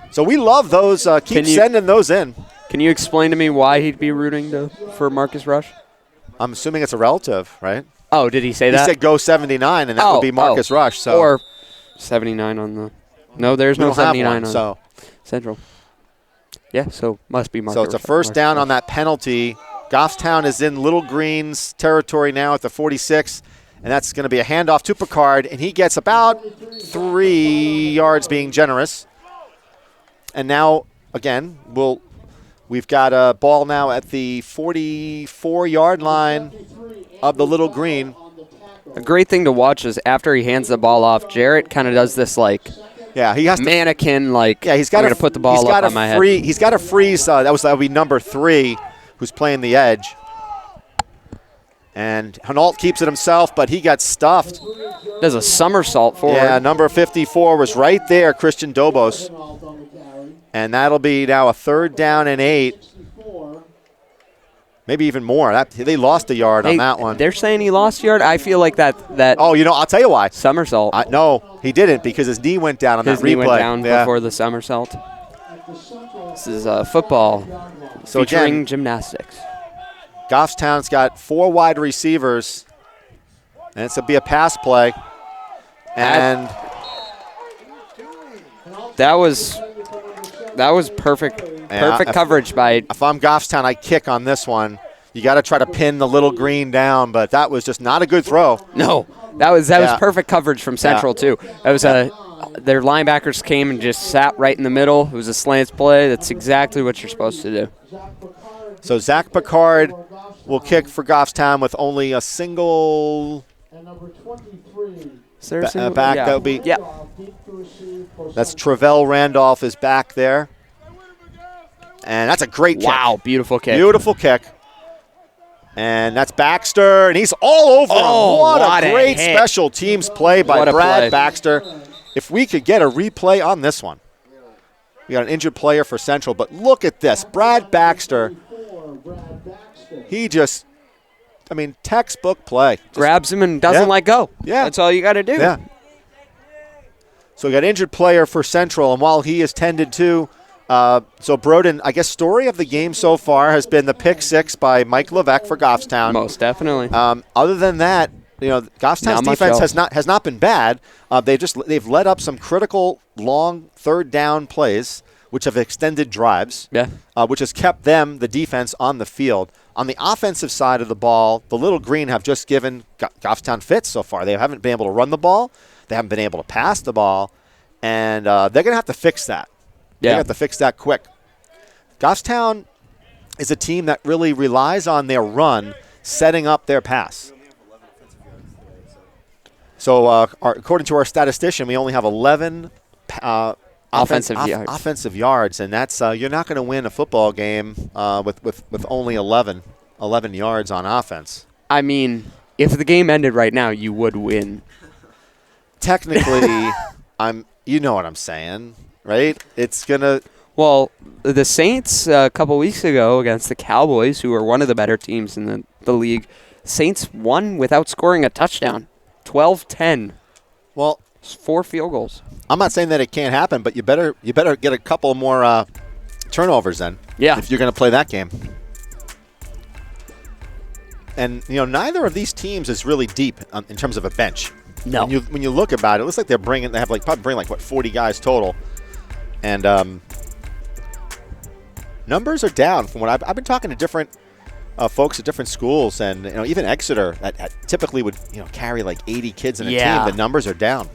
So we love those. Keep sending those in. Can you explain to me why he'd be rooting for Marcus Rush? I'm assuming it's a relative, right? Oh, did he say that? He said go 79, and that would be Marcus Rush. So. Or 79 on the – no, there's no 79 on Central. Yeah, so must be Marcus Rush. So it's a first down on that penalty. Goffstown is in Little Green's territory now at the 46, and that's going to be a handoff to Picard, and he gets about 3 yards being generous. And now, again, we've got a ball now at the 44-yard line of the Little Green. A great thing to watch is after he hands the ball off, Jarrett kind of does this he has mannequin he's got to put the ball up on my head. He's got to freeze. That would be number 3, who's playing the edge. And Hinault keeps it himself, but he got stuffed. Does a somersault forward. Yeah, number 54 was right there, Christian Dobos. And that'll be now a 3rd down and 8. Maybe even more. They lost a yard on that one. They're saying he lost a yard? I feel like that. Oh, I'll tell you why. Somersault. No, he didn't because his knee went down on that replay. His knee went down before the somersault. This is football featuring gymnastics. Goffstown's got 4 wide receivers, and it's going to be a pass play. And that was perfect. Perfect coverage by. If I'm Goffstown, I kick on this one. You got to try to pin the Little Green down, but that was just not a good throw. No, that was perfect coverage from Central too. That was their linebackers came and just sat right in the middle. It was a slants play. That's exactly what you're supposed to do. So Zach Picard will kick for Goffstown with only a single. And number 23. Back. Yeah. That would be. Yeah. That's Travell Randolph is back there. And that's a great kick. Wow, beautiful kick. Beautiful kick. And that's Baxter, and he's all over him. What a great special teams play by Brad Baxter. If we could get a replay on this one. We got an injured player for Central, but look at this. Brad Baxter, he just, textbook play. Grabs him and doesn't let go. Yeah. That's all you got to do. Yeah. So we got injured player for Central, and while he is tended to, so Broden, I guess story of the game so far has been the pick 6 by Mike Levesque for Goffstown. Most definitely. Other than that, Goffstown's defense has not been bad. They've let up some critical long 3rd down plays, which have extended drives. Yeah. Which has kept the defense, on the field. On the offensive side of the ball, the Little Green have just given Goffstown fits so far. They haven't been able to run the ball. They haven't been able to pass the ball, and they're going to have to fix that. They have to fix that quick. Goffstown is a team that really relies on their run setting up their pass. So according to our statistician, we only have 11 offensive yards, and that's you're not going to win a football game with only 11 yards on offense. I mean, if the game ended right now, you would win. Technically, you know what I'm saying. Right? It's going to... Well, the Saints a couple weeks ago against the Cowboys, who are one of the better teams in the league, Saints won without scoring a touchdown. 12-10. Well, 4 field goals. I'm not saying that it can't happen, but you better get a couple more turnovers then. Yeah. If you're going to play that game. And, neither of these teams is really deep in terms of a bench. No. When you look about it, it looks like they have probably 40 guys total. And numbers are down from what I've been talking to different folks at different schools, and even Exeter that typically would carry like 80 kids in a team. The numbers are down.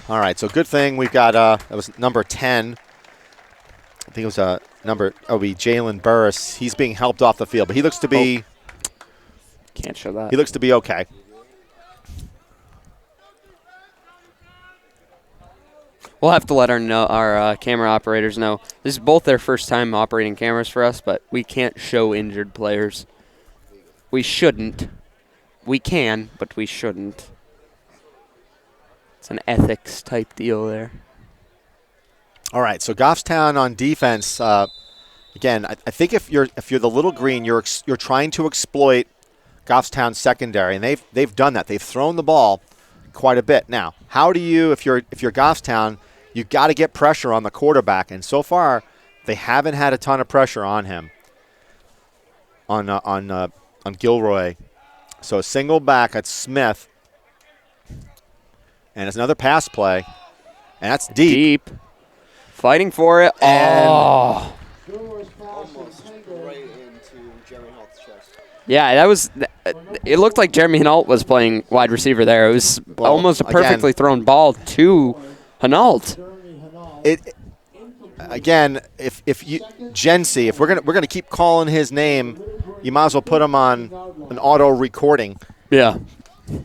All right, so good thing we've got that was number 10. I think it was Jalen Burris. He's being helped off the field, but he looks to be can't show that. He looks to be okay. We'll have to let our camera operators know. This is both their first time operating cameras for us, but we can't show injured players. We shouldn't. We can, but we shouldn't. It's an ethics type deal there. All right, so Goffstown on defense. Again, I think if you're the little green, you're trying to exploit Goffstown's secondary, and they've done that. They've thrown the ball quite a bit. Now, how do you, if you're Goffstown, you've got to get pressure on the quarterback, and so far they haven't had a ton of pressure on him, on Gilroy. So a single back at Smith, and it's another pass play, and that's deep. Fighting for it. And Almost right into Jeremy Halt's chest. Yeah, that was. It looked like Jeremy Hinault was playing wide receiver there. It was almost a perfectly thrown ball to Hinault. If you Gency, if we're gonna keep calling his name, you might as well put him on an auto recording. Yeah.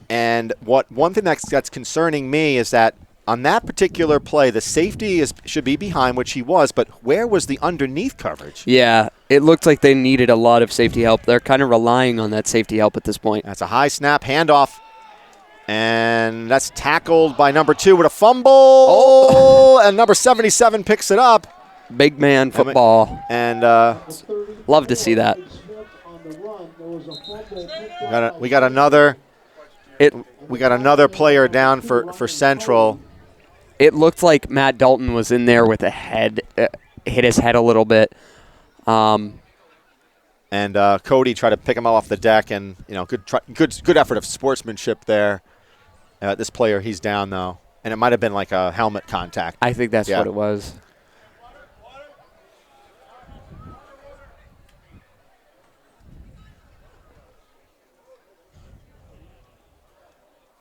And one thing that's concerning me is that on that particular play, the safety should be behind, which he was, but where was the underneath coverage? Yeah, it looked like they needed a lot of safety help. They're kind of relying on that safety help at this point. That's a high snap, handoff, and that's tackled by number 2 with a fumble, and number 77 picks it up. Big man football. And love to see that. We got another player down for Central. It looked like Matt Dalton was in there with a head, hit his head a little bit. And Cody tried to pick him off the deck, and good effort of sportsmanship there. This player, he's down though, and it might have been like a helmet contact. I think that's what it was.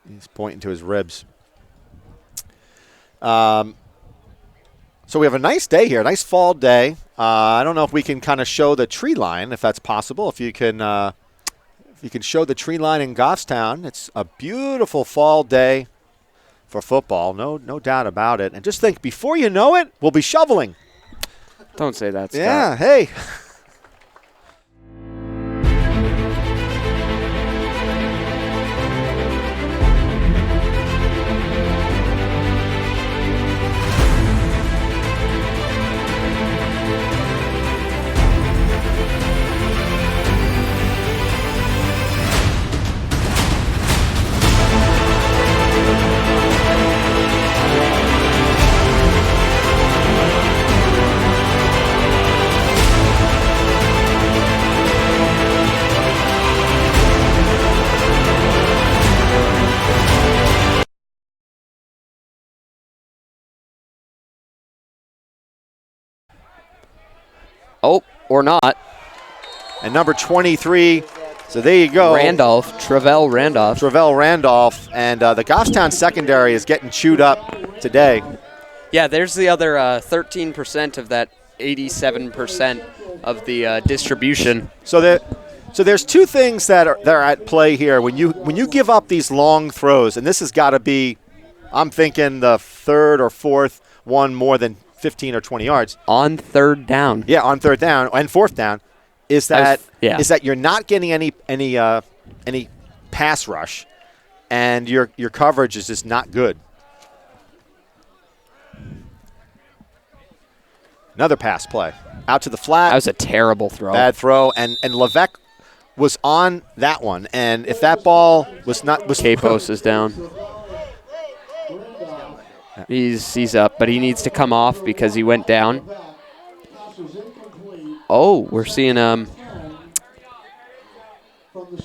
He's pointing to his ribs. So we have a nice day here, a nice fall day. I don't know if we can kind of show the tree line, if that's possible. If you can show the tree line in Goffstown, it's a beautiful fall day for football, no doubt about it. And just think, before you know it, we'll be shoveling. Don't say that, Scott. Yeah, hey. Oh, or not. And number 23, so there you go. Travell Randolph. And the Goffstown secondary is getting chewed up today. Yeah, there's the other 13% of that 87% of the distribution. So there's two things that are at play here. When you give up these long throws, and this has got to be, I'm thinking the third or fourth one more than 15 or 20 yards. On third down. Yeah, on third down and fourth down, is that you're not getting any pass rush, and your coverage is just not good. Another pass play. Out to the flat. That was a terrible throw. Bad throw, and Levesque was on that one, and if that ball was Capos is down. He's up, but he needs to come off because he went down. Oh, we're seeing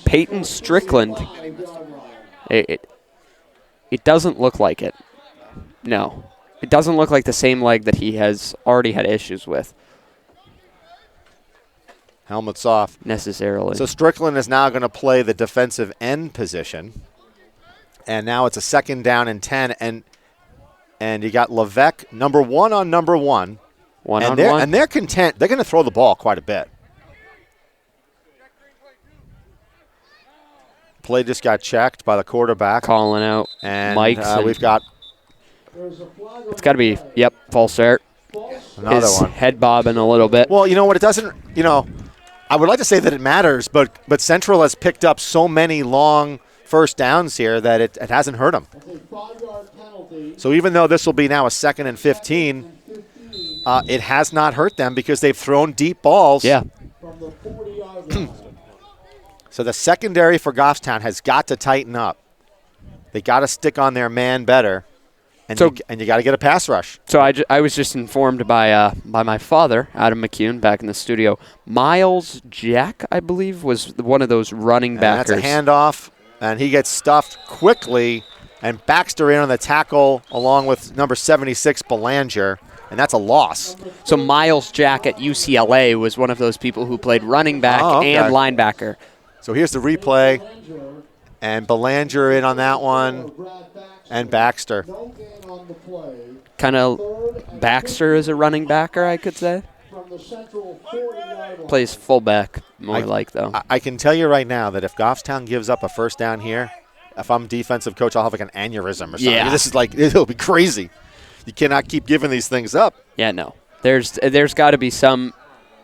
Peyton Strickland. It doesn't look like it. No. it doesn't look like the same leg that he has already had issues with. Helmet's off. Necessarily. So Strickland is now going to play the defensive end position. And now it's a 2nd down and 10. And you got Levesque, number 1 on number 1. And they're content. They're going to throw the ball quite a bit. Play just got checked by the quarterback. Calling out and Mike's. We've got. It's got to be, false start. Another one. Head bobbing a little bit. Well, you know what? It doesn't, I would like to say that it matters, but Central has picked up so many long first downs here that it hasn't hurt them. So even though this will be now a 2nd and 15, it has not hurt them because they've thrown deep balls. Yeah. So the secondary for Goffstown has got to tighten up. They got to stick on their man better, and you got to get a pass rush. So I was just informed by my father, Adam McCune, back in the studio. Miles Jack, I believe, was one of those running backers. And that's a handoff, and he gets stuffed quickly, and Baxter in on the tackle along with number 76, Belanger, and that's a loss. So Miles Jack at UCLA was one of those people who played running back and linebacker. So here's the replay, and Belanger in on that one, and Baxter. Kind of Baxter is a running backer, I could say. Plays fullback more though. I can tell you right now that if Goffstown gives up a first down here, if I'm defensive coach, I'll have like an aneurysm or something. Yeah. This is it'll be crazy. You cannot keep giving these things up. Yeah, no. There's got to be some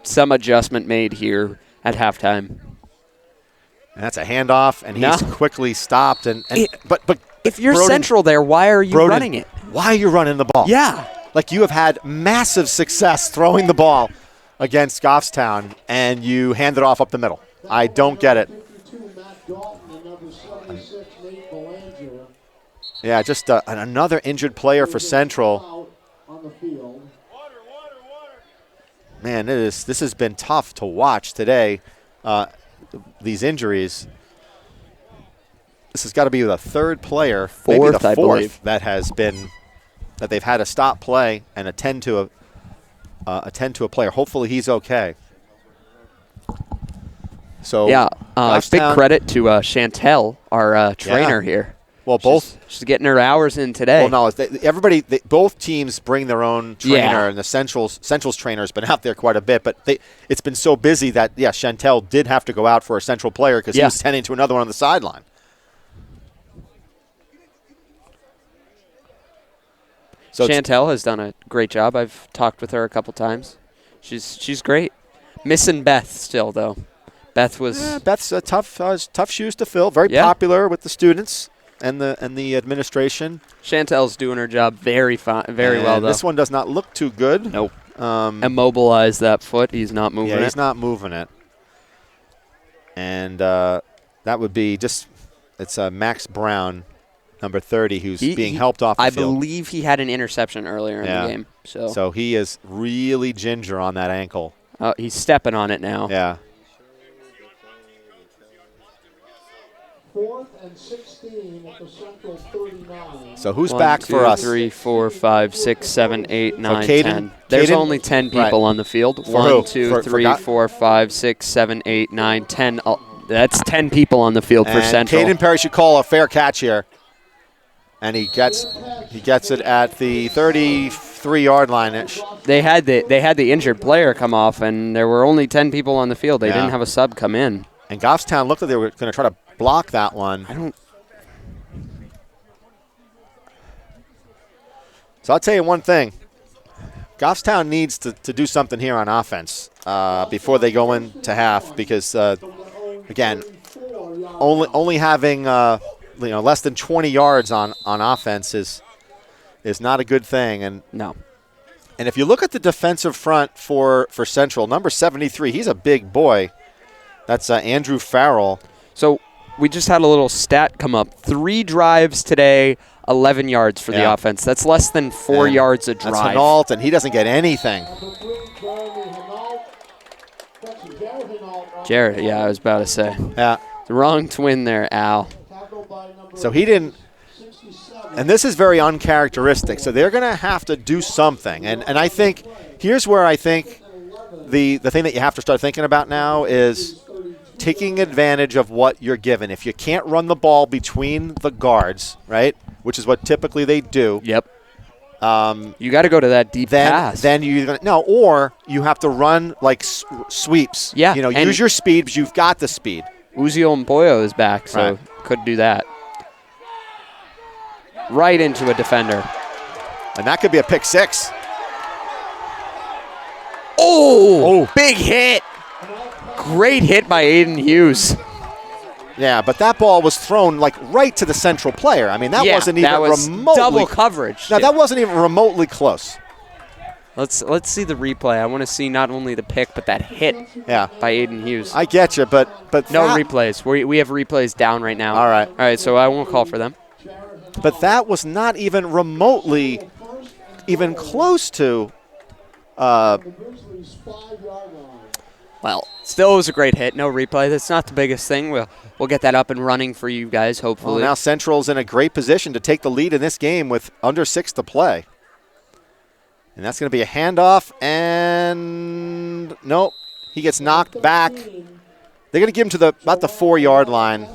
adjustment made here at halftime. And that's a handoff, and he's quickly stopped. But if you're Central there, why are you running it? Why are you running the ball? Yeah. Like you have had massive success throwing the ball against Goffstown, and you hand it off up the middle. I don't get it. Yeah, just another injured player for Central. Man, this has been tough to watch today. These injuries. This has got to be the 3rd player, maybe the 4th, that they've had to stop play and attend to a player. Hopefully, he's okay. So big credit to Chantel, our trainer here. Well, she's getting her hours in today. Well, no, both teams bring their own trainer, and the Central's trainer has been out there quite a bit. But it's been so busy that Chantel did have to go out for a Central player because he was tending to another one on the sideline. So Chantel has done a great job. I've talked with her a couple times. She's great. Missing Beth still though. Beth was Beth's tough shoes to fill. Very popular with the students and the administration. Chantel's doing her job very well though. This one does not look too good. Nope. Immobilize that foot. He's not moving it. Yeah, he's not moving it. And that would be it's Max Brown, number 30, who's being helped off the field. I believe he had an interception earlier in the game. So he is really ginger on that ankle. He's stepping on it now. Yeah. 4th and 16 at the Central 39. So who's back for us? 1, 2, 3, 4, 5, 6, 7, 8, 9, Caden, 10. There's only 10 people on the field. For 1, who? 2, 3, 4, 5, 6, 7, 8, 9, 10. That's 10 people on the field for Central. Caden Perry should call a fair catch here. And he gets it at the 33-yard line. They had the injured player come off, and there were only 10 people on the field. They didn't have a sub come in. And Goffstown looked like they were going to try to block that one. So I'll tell you one thing. Goffstown needs to do something here on offense before they go into half because, again, only having less than 20 yards on offense is not a good thing. And if you look at the defensive front for Central, number 73, he's a big boy. That's Andrew Farrell. So we just had a little stat come up. 3 drives today, 11 yards for the offense. That's less than 4 yards a drive. That's Hinault, and he doesn't get anything. Jared, I was about to say. Yeah. The wrong twin there, Al. So he didn't. And this is very uncharacteristic, so they're going to have to do something. And I think here's where I think the thing that you have to start thinking about now is taking advantage of what you're given. If you can't run the ball between the guards, right, which is what typically they do. Yep. You got to go to that deep pass. Then or you have to run like sweeps. Yeah. Use your speed because you've got the speed. Uzio Mboyo is back, so could do that. Right into a defender. And that could be a pick six. Oh, big hit. Great hit by Aiden Hughes. Yeah, but that ball was thrown like right to the central player. I mean, that wasn't even remotely double coverage. No, that wasn't even remotely close. Let's see the replay. I want to see not only the pick but that hit by Aiden Hughes. I get you, but no replays. We have replays down right now. All right, so I won't call for them. But that was not even remotely even close to well, still was a great hit. No replay. That's not the biggest thing. We'll get that up and running for you guys, hopefully. Well, now Central's in a great position to take the lead in this game with under 6 to play. And that's going to be a handoff, and nope, he gets knocked back. They're going to give him to about the 4-yard line.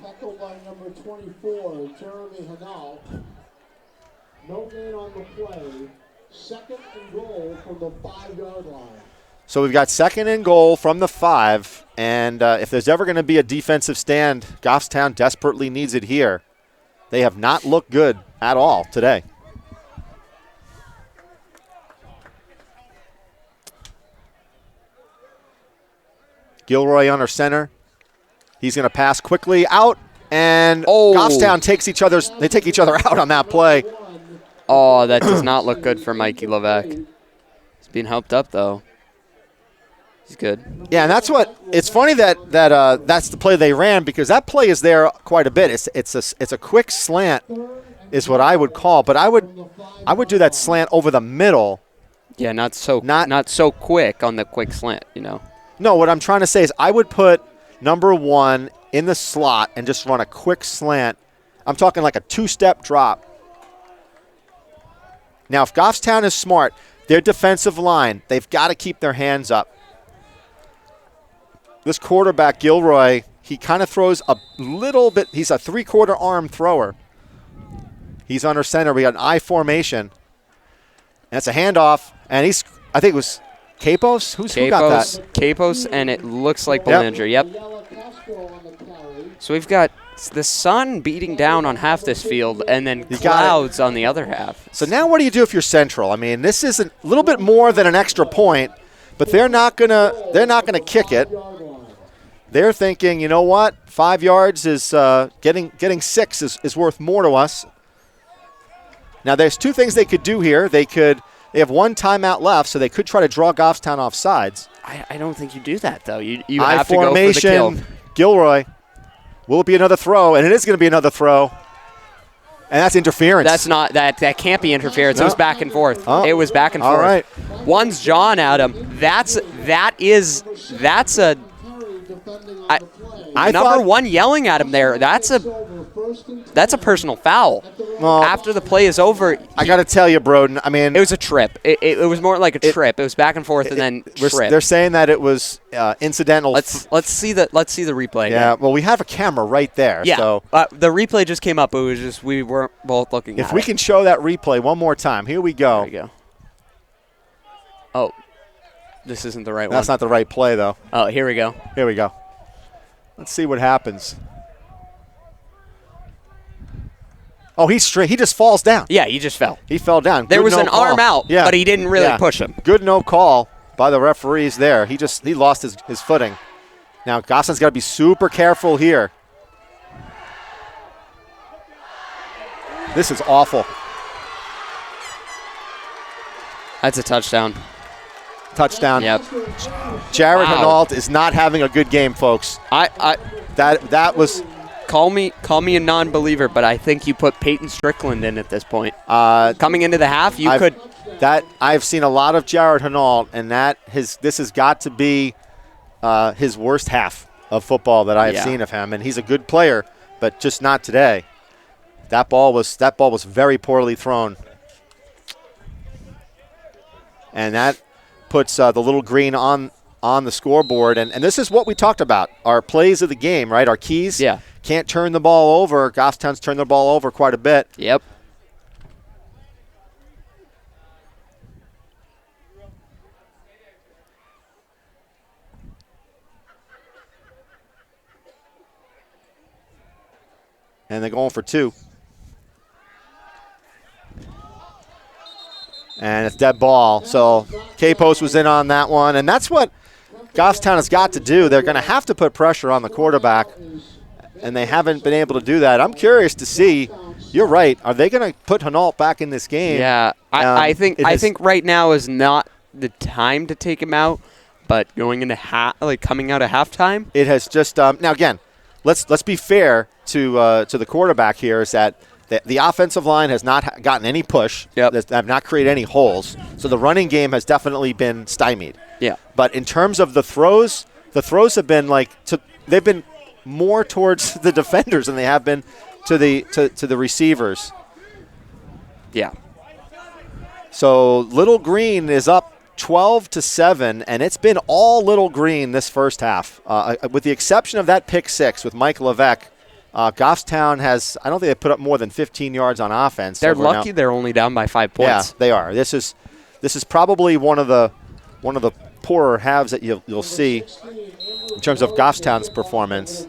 Tackled by number 24, Jeremy Hanal. No gain on the play. Second and goal from the 5-yard line. So we've got second and goal from the 5, and if there's ever going to be a defensive stand, Goffstown desperately needs it here. They have not looked good at all today. Gilroy under center. He's going to pass quickly out, and Goffstown take each other out on that play. Oh, that does not look good for Mikey Levesque. He's being helped up, though. He's good. Yeah, and it's funny that that's the play they ran, because that play is there quite a bit. It's a quick slant is what I would call, but I would do that slant over the middle. Yeah, not so quick on the quick slant, No, what I'm trying to say is I would put number 1 in the slot and just run a quick slant. I'm talking like a 2-step drop. Now, if Goffstown is smart, their defensive line, they've got to keep their hands up. This quarterback, Gilroy, he kind of throws a little bit. He's a 3/4 arm thrower. He's under center. We got an I formation. And it's a handoff. And I think it was Capos? Who got that? Capos, and it looks like Belanger. Yep. So we've got the sun beating down on half this field, and then clouds on the other half. So now what do you do if you're Central? I mean, this is a little bit more than an extra point, but they're not gonna kick it. They're thinking, you know what? 5 yards is getting 6 is worth more to us. Now there's 2 things they could do here. They have 1 timeout left, so they could try to draw Goffstown off sides. I don't think you do that, though. You have to go for the kill. Gilroy. Will it be another throw? And it is going to be another throw. And that's interference. That's not that can't be interference. No. It was back and forth. It was back and All forth. right. One's John Adam. That's a number 1 yelling at him there. That's a personal foul. Well, after the play is over, I got to tell you, Broden, I mean, it was a trip. It was more like a trip. It was back and forth and then trip. They're saying that it was incidental. Let's see the replay. Yeah, well, we have a camera right there. Yeah, so the replay just came up. It was just we weren't both looking at it. If we can show that replay one more time, here we go. There we go. Oh, this isn't the right one. That's not the right play, though. Oh, here we go. Here we go. Let's see what happens. Oh, he's straight. He just falls down. Yeah, he just fell. He fell down. There was an arm out, but he didn't really push him. Good no call by the referees there. He lost his footing. Now, Goffstown's got to be super careful here. This is awful. That's a touchdown. Touchdown. Yep. Jared Hinault is not having a good game, folks. That was. Call me a non-believer, but I think you put Peyton Strickland in at this point. Coming into the half, I've seen a lot of Jared Hinault, and this has got to be his worst half of football that I have seen of him, and he's a good player. but just not today. That ball was very poorly thrown. And that puts the little green on the scoreboard. And this is what we talked about, our plays of the game, right? Our keys. Yeah. Can't turn the ball over. Goffstown's turned the ball over quite a bit. Yep. And they're going for 2. And it's dead ball. So K-Post was in on that one. And that's what Goffstown has got to do. They're going to have to put pressure on the quarterback, and they haven't been able to do that. I'm curious to see. You're right. Are they going to put Hinault back in this game? Yeah, I think right now is not the time to take him out, but going into coming out of halftime, it has just now again. Let's be fair to the quarterback here. Is that the offensive line has not gotten any push. Yep. They have not created any holes. So the running game has definitely been stymied. Yeah. But in terms of the throws have been they've been more towards the defenders than they have been to the receivers. Yeah. So Little Green is up 12-7, and it's been all Little Green this first half, with the exception of that pick 6 with Mike Levesque. Goffstown has, I don't think they put up more than 15 yards on offense. They're lucky they're only down by 5 points. Yeah, they are. This is probably one of the poorer halves that you'll see in terms of Goffstown's performance.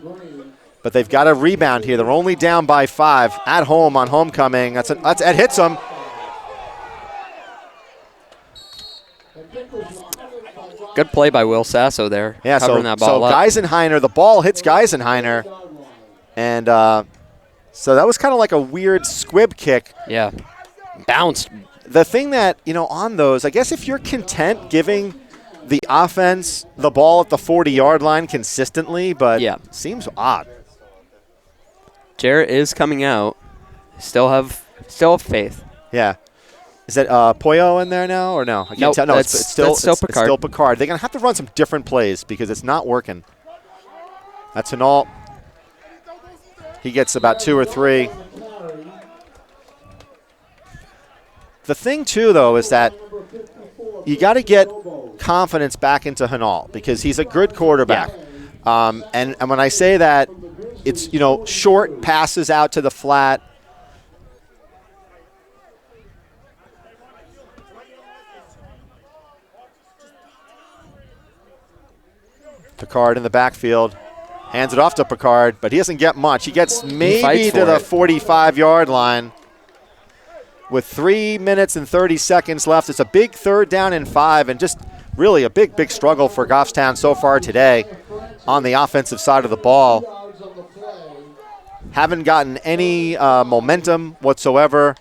But they've got a rebound here. They're only down by 5 at home on homecoming. That hits them. Good play by Will Sasso there. Yeah, covering that ball up. Geisenheiner, the ball hits Geisenheiner. And so that was kind of like a weird squib kick. Yeah. Bounced. The thing that, on those, I guess if you're content giving the offense the ball at the 40-yard line consistently, but seems odd. Jarrett is coming out. Still have faith. Yeah. Is that Poyo in there now or no? I can't tell. No, it's still Picard. It's still Picard. They're going to have to run some different plays because it's not working. That's Hinault. He gets about 2 or 3. The thing, too, though, is that you got to get confidence back into Hinault because he's a good quarterback. Yeah. And when I say that, it's, short passes out to the flat. Picard in the backfield. Hands it off to Picard, but he doesn't get much. He gets maybe to the 45-yard line with 3 minutes and 30 seconds left. It's a big 3rd down and 5, and just really a big struggle for Goffstown so far today on the offensive side of the ball. Haven't gotten any momentum whatsoever.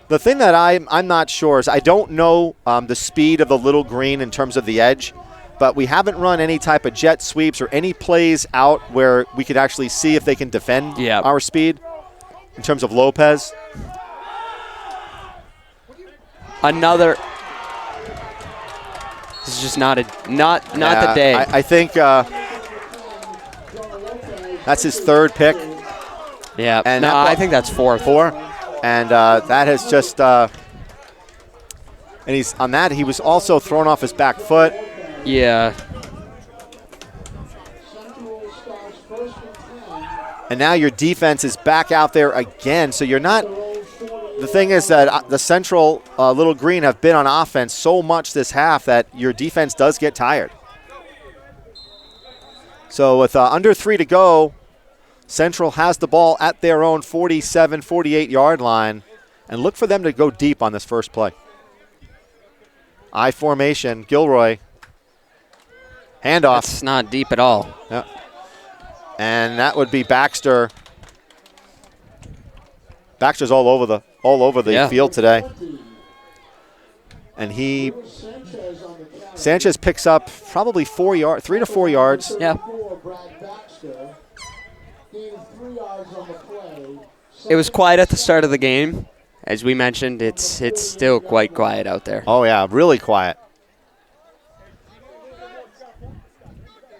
The thing that I'm not sure is I don't know the speed of the Little Green in terms of the edge. But we haven't run any type of jet sweeps or any plays out where we could actually see if they can defend our speed in terms of Lopez. Another. This is just not the day. I think that's his 3rd pick. Yeah. And I think that's 4th. 4, and that has just. And he's on that. He was also thrown off his back foot. Yeah. And now your defense is back out there again. So you're not – the thing is that the Central Little Green have been on offense so much this half that your defense does get tired. So with under 3 to go, Central has the ball at their own 47, 48-yard line. And look for them to go deep on this first play. I formation, Gilroy. Handoff. It's not deep at all. Yep. And that would be Baxter. Baxter's all over the field today. And Sanchez picks up probably 3 to 4 yards. Yeah. It was quiet at the start of the game. As we mentioned, it's still quite quiet out there. Oh yeah, really quiet.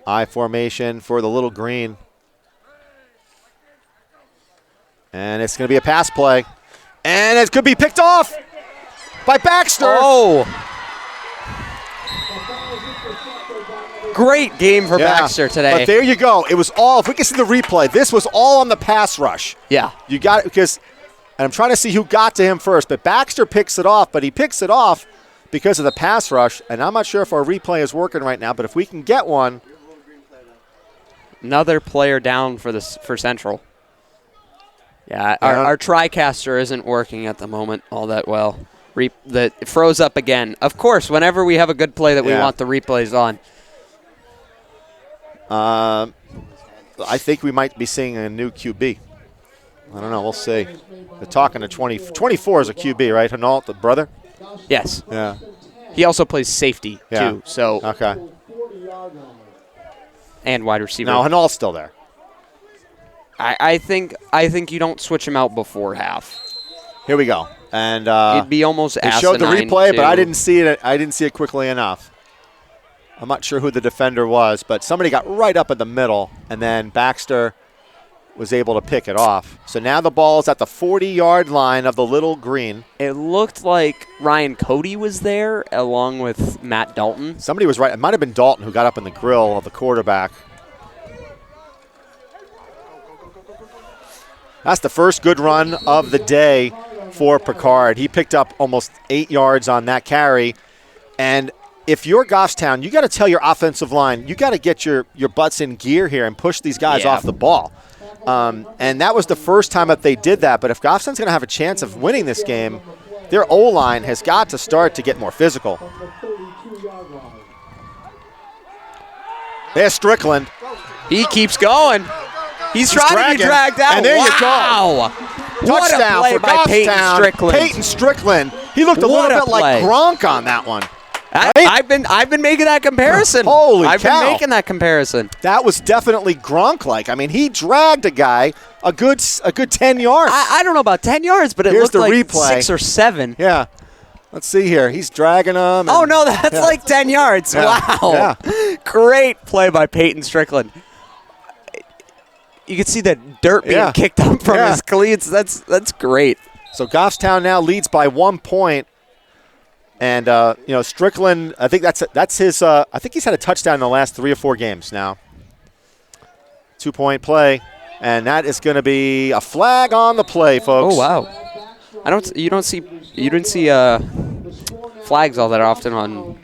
I formation for the little green. And it's going to be a pass play. And it could be picked off by Baxter. Oh! Great game for Baxter today. But there you go. It was all, if we can see the replay, this was all on the pass rush. Yeah. You got it because, and I'm trying to see who got to him first, but Baxter picks it off, but he picks it off because of the pass rush, and I'm not sure if our replay is working right now, but if we can get one. Another player down for Central. Yeah, our TriCaster isn't working at the moment all that well. It froze up again. Of course, whenever we have a good play that we want the replays on. I think we might be seeing a new QB. I don't know. We'll see. They're talking to 24 is a QB, right? Hinault, the brother? Yes. Yeah. He also plays safety, too. So. Okay. And wide receiver. No, Hinault's still there. I think you don't switch him out before half. Here we go. And it'd be almost they showed the replay, but I didn't see it. I didn't see it quickly enough. I'm not sure who the defender was, but somebody got right up in the middle, and then Baxter was able to pick it off. So now the ball's at the 40-yard line of the little green. It looked like Ryan Cody was there along with Matt Dalton. Somebody was right. It might have been Dalton who got up in the grill of the quarterback. That's the first good run of the day for Picard. He picked up almost 8 yards on that carry. And if you're Goffstown, you got to tell your offensive line, you got to get your butts in gear here and push these guys off the ball. And that was the first time that they did that. But if Goffstown's going to have a chance of winning this game, their O-line has got to start to get more physical. There's Strickland. He keeps going. He's trying to be dragged out. And there you go. Touchdown what a play for by Goffstown. Peyton Strickland. He looked a little bit like Gronk on that one. Right? I've been making that comparison. Holy cow. I've been making that comparison. That was definitely Gronk-like. I mean, he dragged a guy a good 10 yards. I don't know about 10 yards, but it looked like replay. 6 or 7. Yeah. Let's see here. He's dragging him. Oh, no, that's like 10 yards. Yeah. Wow. Yeah. Great play by Peyton Strickland. You can see the dirt being kicked up from his cleats. That's great. So Goffstown now leads by 1 point. And, Strickland, I think that's his I think he's had a touchdown in the last 3 or 4 games now. 2-point play. And that is going to be a flag on the play, folks. Oh, wow. You don't see flags all that often on.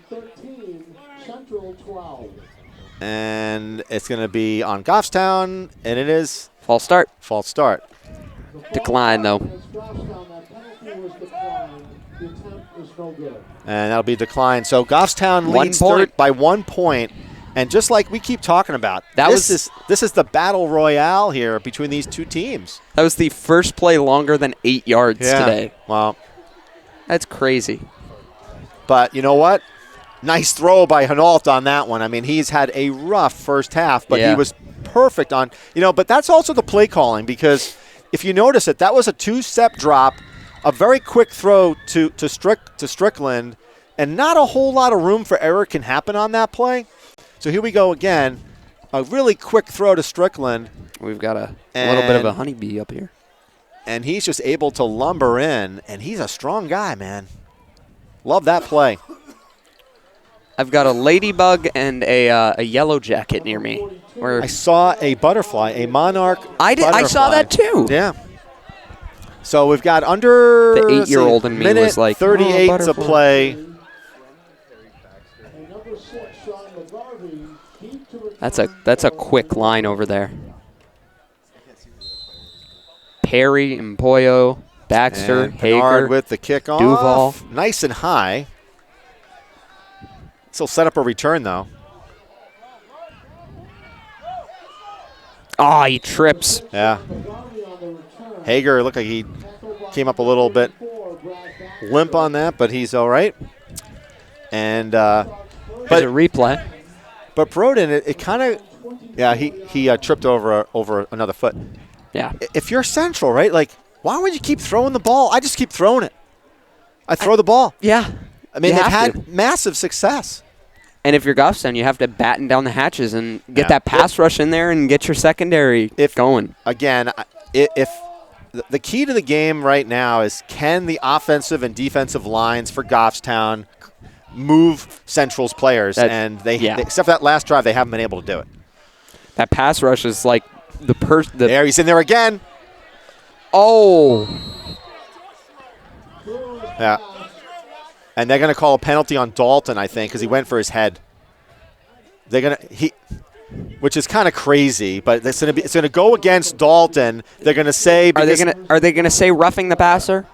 And it's going to be on Goffstown, and it is false start. False start. Decline, though. And that'll be declined. So Goffstown leads by 1 point. And just like we keep talking about, this is the battle royale here between these two teams. That was the first play longer than 8 yards today. Wow. That's crazy. But you know what? Nice throw by Hinault on that one. I mean, he's had a rough first half, but he was perfect on, but that's also the play calling, because if you notice it, that was a 2-step drop, a very quick throw to Strickland, and not a whole lot of room for error can happen on that play. So here we go again. A really quick throw to Strickland. We've got a little bit of a honeybee up here. And he's just able to lumber in, and he's a strong guy, man. Love that play. I've got a ladybug and a yellow jacket near me. I saw a butterfly, a monarch butterfly. I saw that too. Yeah. So we've got under the 8-year-old in me was like 38 to play. That's a quick line over there. Perry, Empoyo, Baxter, and Bernard Hager with the kickoff. Duval. Nice and high. This will set up a return, though. Oh, he trips. Yeah. Hager looked like he came up a little bit limp on that, but he's all right. And but a replay. But Broden, it kind of, he tripped over another foot. Yeah. If you're Central, right? Like, why would you keep throwing the ball? I just keep throwing it. I throw the ball. Yeah. I mean, they've had massive success. And if you're Goffstown, you have to batten down the hatches and get that pass rush in there and get your secondary going. Again, if the key to the game right now is can the offensive and defensive lines for Goffstown move Central's players, and they except for that last drive, they haven't been able to do it. That pass rush is like there, he's in there again. Oh. Yeah. And they're going to call a penalty on Dalton, I think, because he went for his head. They're going to which is kind of crazy, but it's going to go against Dalton. They're going to say are they going to say roughing the passer?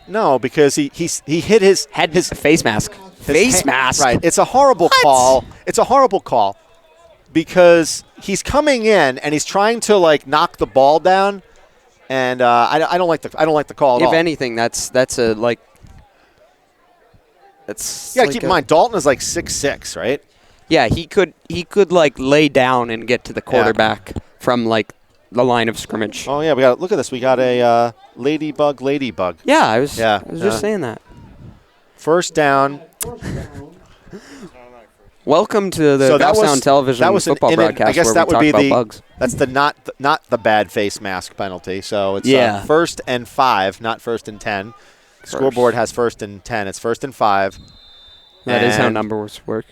No, because he hit his head, his face mask. Face mask. Right. It's a horrible call. It's a horrible call because he's coming in and he's trying to like knock the ball down, and I don't like the call at all. If anything, that's a like. That's you got to keep in mind Dalton is like 6'6", right? Yeah, he could like lay down and get to the quarterback from like the line of scrimmage. Oh yeah, look at this. We got a ladybug. Yeah, I was just saying that. First down. Welcome to the Goffstown television football broadcast. I guess where that we would be talk about bugs. That's the not the bad face mask penalty. So it's 1st and 5, not 1st and 10. Scoreboard has 1st and 10. It's 1st and 5. That is how numbers work.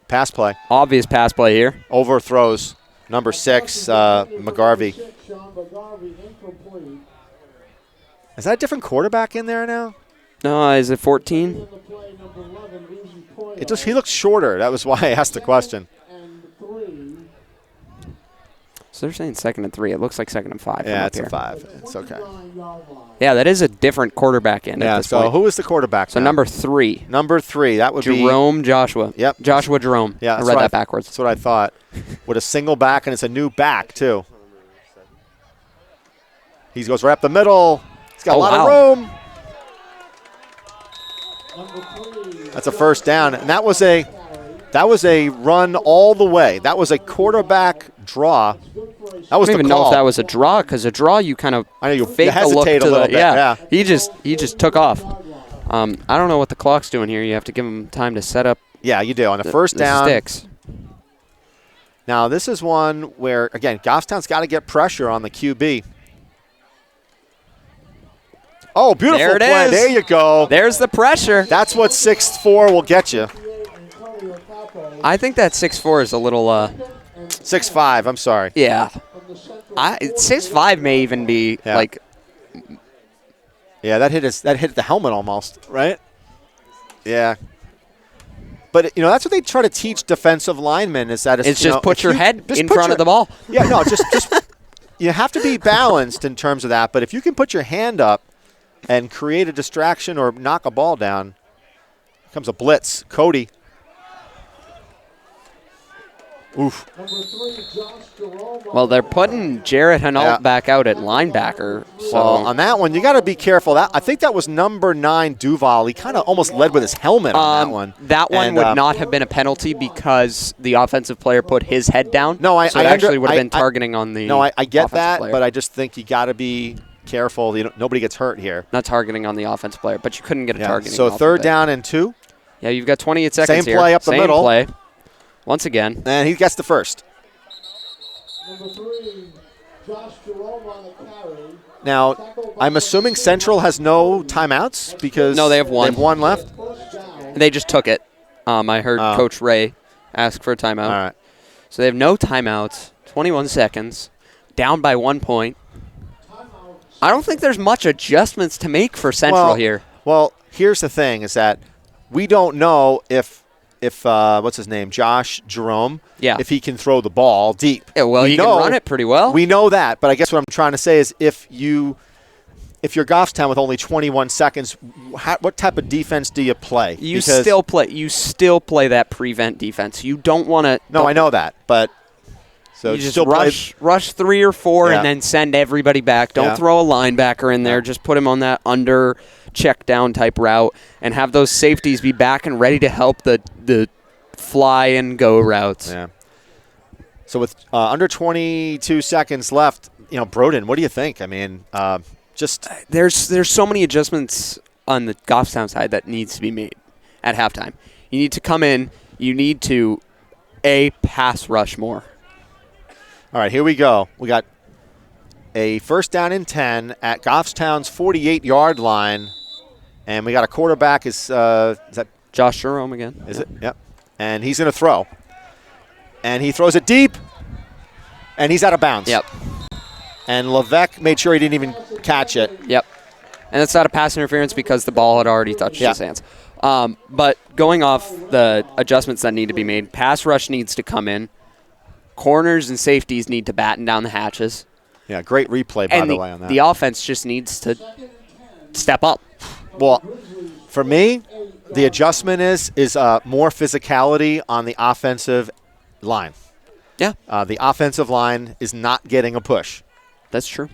Pass play. Obvious pass play here. Overthrows. Number 6, McGarvey. Is that a different quarterback in there now? No, is it 14? He looks shorter. That was why I asked the question. So they're saying 2nd and 3. It looks like 2nd and 5. Yeah, it's a 5. It's okay. Yeah, that is a different quarterback in at this point. Who is the quarterback So now? number 3. Number 3. That would be Jerome Joshua. Yep. Joshua Jerome. Yeah, I read that backwards. That's what I thought. With a single back, and it's a new back, too. He goes right up the middle. He's got a lot of room. That's a first down. And that was a run all the way. That was a quarterback draw. That was I don't even know if that was a draw, because a draw you kind of fake a look to a little bit. Yeah. He just took off. I don't know what the clock's doing here. You have to give him time to set up. Yeah, you do. On the first down. Sticks. Now, this is one where, again, Goffstown's got to get pressure on the QB. Oh, beautiful there it play. Is. There you go. There's the pressure. That's what 6'4" will get you. I think that 6'4" is a little 6'5", I'm sorry. Yeah. 6'5" may even be like. Yeah, that hit the helmet almost, right? Yeah. But that's what they try to teach defensive linemen is that it's just put your head in front of the ball. Yeah, no, just you have to be balanced in terms of that. But if you can put your hand up and create a distraction or knock a ball down, comes a blitz. Cody. Oof. Well, they're putting Jarrett Hinault back out at linebacker. So well, on that one, you got to be careful. I think that was number 9, Duval. He kind of almost led with his helmet on that one. That one would not have been a penalty because the offensive player put his head down. No, it actually would have been targeting on the. No, I get that, player. but I just think you got to be careful. Nobody gets hurt here. Not targeting on the offensive player, but you couldn't get a targeting. So 3rd down and 2. Yeah, you've got 28 seconds here. Same play up the middle. Same play. Once again. And he gets the first. Number 3, Josh Jerome on the carry. Now, I'm assuming Central has no timeouts because no, they have one. They have one left. They just took it. I heard Coach Ray ask for a timeout. All right. So they have no timeouts. 21 seconds. Down by 1 point. I don't think there's much adjustments to make for Central here. Well, here's the thing: is that we don't know if what's his name, Josh Jerome, if he can throw the ball deep. Yeah, well, he can run it pretty well. We know that, but I guess what I'm trying to say is if you're Goffstown with only 21 seconds, what type of defense do you play? You still play that prevent defense. You don't want to. No, I know that, but so you just rush 3 or 4 and then send everybody back. Don't throw a linebacker in there. Just put him on that under check down type route and have those safeties be back and ready to help the fly and go routes. Yeah. So with under 22 seconds left, Broden, what do you think? I mean, just there's so many adjustments on the Goffstown side that needs to be made at halftime. You need to come in. You need to, pass rush more. All right, here we go. We got a first down and 10 at Goffstown's 48-yard line. And we got a quarterback. Is that Josh Jerome again? Is it? Yep. And he's going to throw. And he throws it deep. And he's out of bounds. Yep. And Levesque made sure he didn't even catch it. Yep. And it's not a pass interference because the ball had already touched his hands. But going off the adjustments that need to be made, pass rush needs to come in. Corners and safeties need to batten down the hatches. Yeah, great replay, by the way, on that. The offense just needs to step up. Well, for me, the adjustment is more physicality on the offensive line. Yeah. The offensive line is not getting a push. That's true.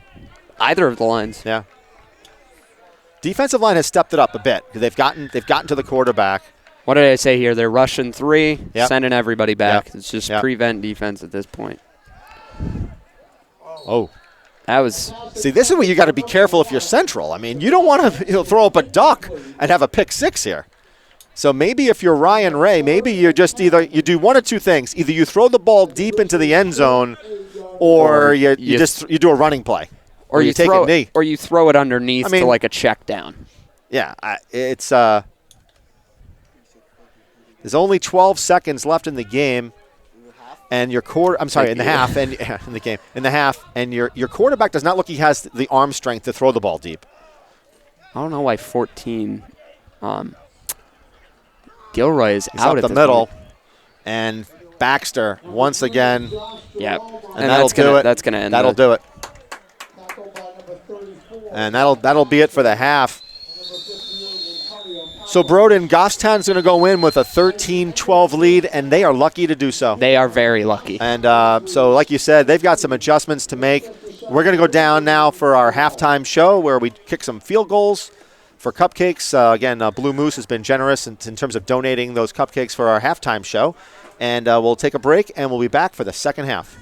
Either of the lines. Yeah. Defensive line has stepped it up a bit. They've gotten to the quarterback. What did I say here? They're rushing 3, sending everybody back. Yep. It's just prevent defense at this point. Oh. That was. See, this is where you got to be careful if you're Central. I mean, you don't want to throw up a duck and have a pick 6 here. So maybe if you're Ryan Ray, maybe you just you do one of two things. Either you throw the ball deep into the end zone, or you do a running play. Or you take a knee. Or you throw it underneath to like a check down. Yeah, it's there's only 12 seconds left in the game, and your in the half, and in the half, and your quarterback does not look he has the arm strength to throw the ball deep. I don't know why 14. Gilroy is He's out up at the middle, point. And Baxter once again. Yep, and that'll do it. That's gonna end. That'll do it. And that'll be it for the half. So, Broden, Goffstown's going to go in with a 13-12 lead, and they are lucky to do so. They are very lucky. And so, like you said, they've got some adjustments to make. We're going to go down now for our halftime show where we kick some field goals for cupcakes. Again, Blue Moose has been generous in terms of donating those cupcakes for our halftime show. And we'll take a break, and we'll be back for the second half.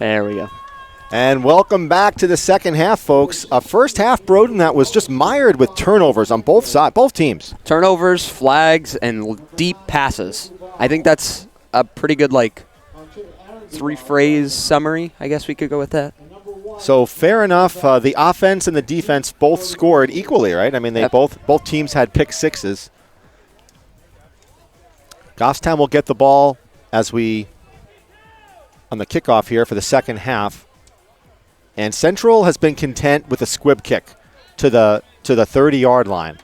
There we go. And welcome back to the second half, folks. A first half, Broden, that was just mired with turnovers on both sides, both teams. Turnovers, flags, and deep passes. I think that's a pretty good, like, 3-phrase summary. I guess we could go with that. So fair enough. The offense and the defense both scored equally, right? I mean, they both teams had pick sixes. Goffstown will get the ball as we on the kickoff here for the second half. And Central has been content with a squib kick to the 30-yard line.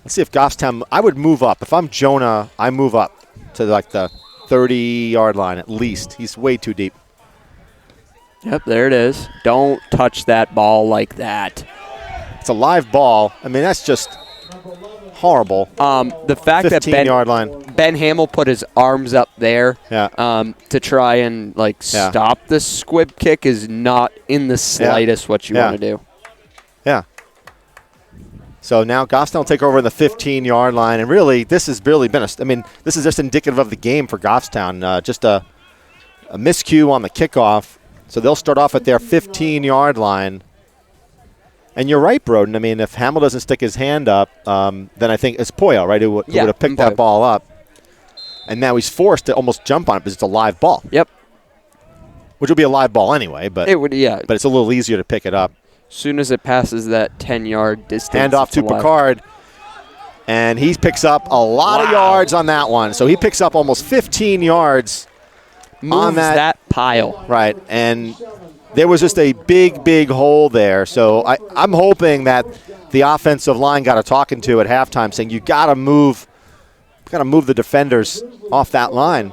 Let's see if Goffstown, I would move up. If I'm Jonah, I move up to like the 30-yard line at least. He's way too deep. Yep, there it is. Don't touch that ball like that. It's a live ball. I mean, that's just horrible. The fact that 15-yard line. Ben Hamill put his arms up there to try and stop the squib kick is not in the slightest what you want to do. Yeah. So now Goffstown will take over in the 15-yard line, and really, this has really been this is just indicative of the game for Goffstown. Just a miscue on the kickoff. So they'll start off at their 15-yard line. And you're right, Broden. I mean, if Hamill doesn't stick his hand up, then I think it's Poyo, right, who would have picked that ball up. And now he's forced to almost jump on it because it's a live ball. Yep. Which would be a live ball anyway, but it would, yeah. But it's a little easier to pick it up. As soon as it passes that 10-yard distance. Hand off to Picard. And he picks up a lot of yards on that one. So he picks up almost 15 yards on that pile. Right. And there was just a big, big hole there. So I'm hoping that the offensive line got a talking to at halftime saying you got to move the defenders off that line.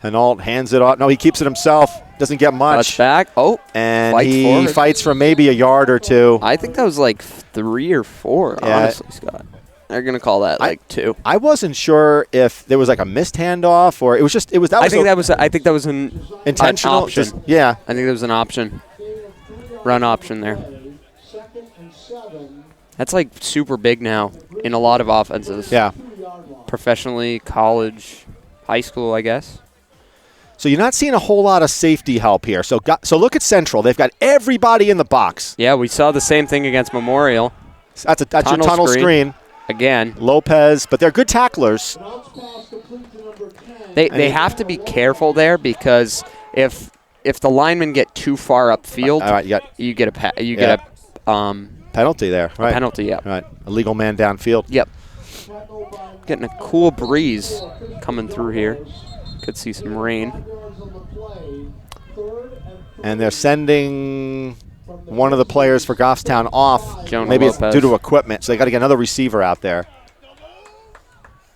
Hinault hands it off. No, he keeps it himself. Doesn't get much. Touch back. Oh, and he fights for maybe a yard or two. I think that was like 3 or 4, honestly, Scott. They're going to call that like 2. I wasn't sure if there was like a missed handoff or it was. I think that was an intentional option. I think there was an option. Run option there. That's like super big now in a lot of offenses. Yeah. Professionally, college, high school, I guess. So you're not seeing a whole lot of safety help here. So look at Central. They've got everybody in the box. Yeah, we saw the same thing against Memorial. That's your tunnel screen. Again. Lopez, but they're good tacklers. They have to be careful there because if the linemen get too far upfield, you get a penalty there. Right. A penalty, yeah. Right. Illegal man downfield. Yep. Getting a cool breeze coming through here. Could see some rain. And they're sending one of the players for Goffstown off. Jonah Maybe Lopez. It's due to equipment, so they got to get another receiver out there.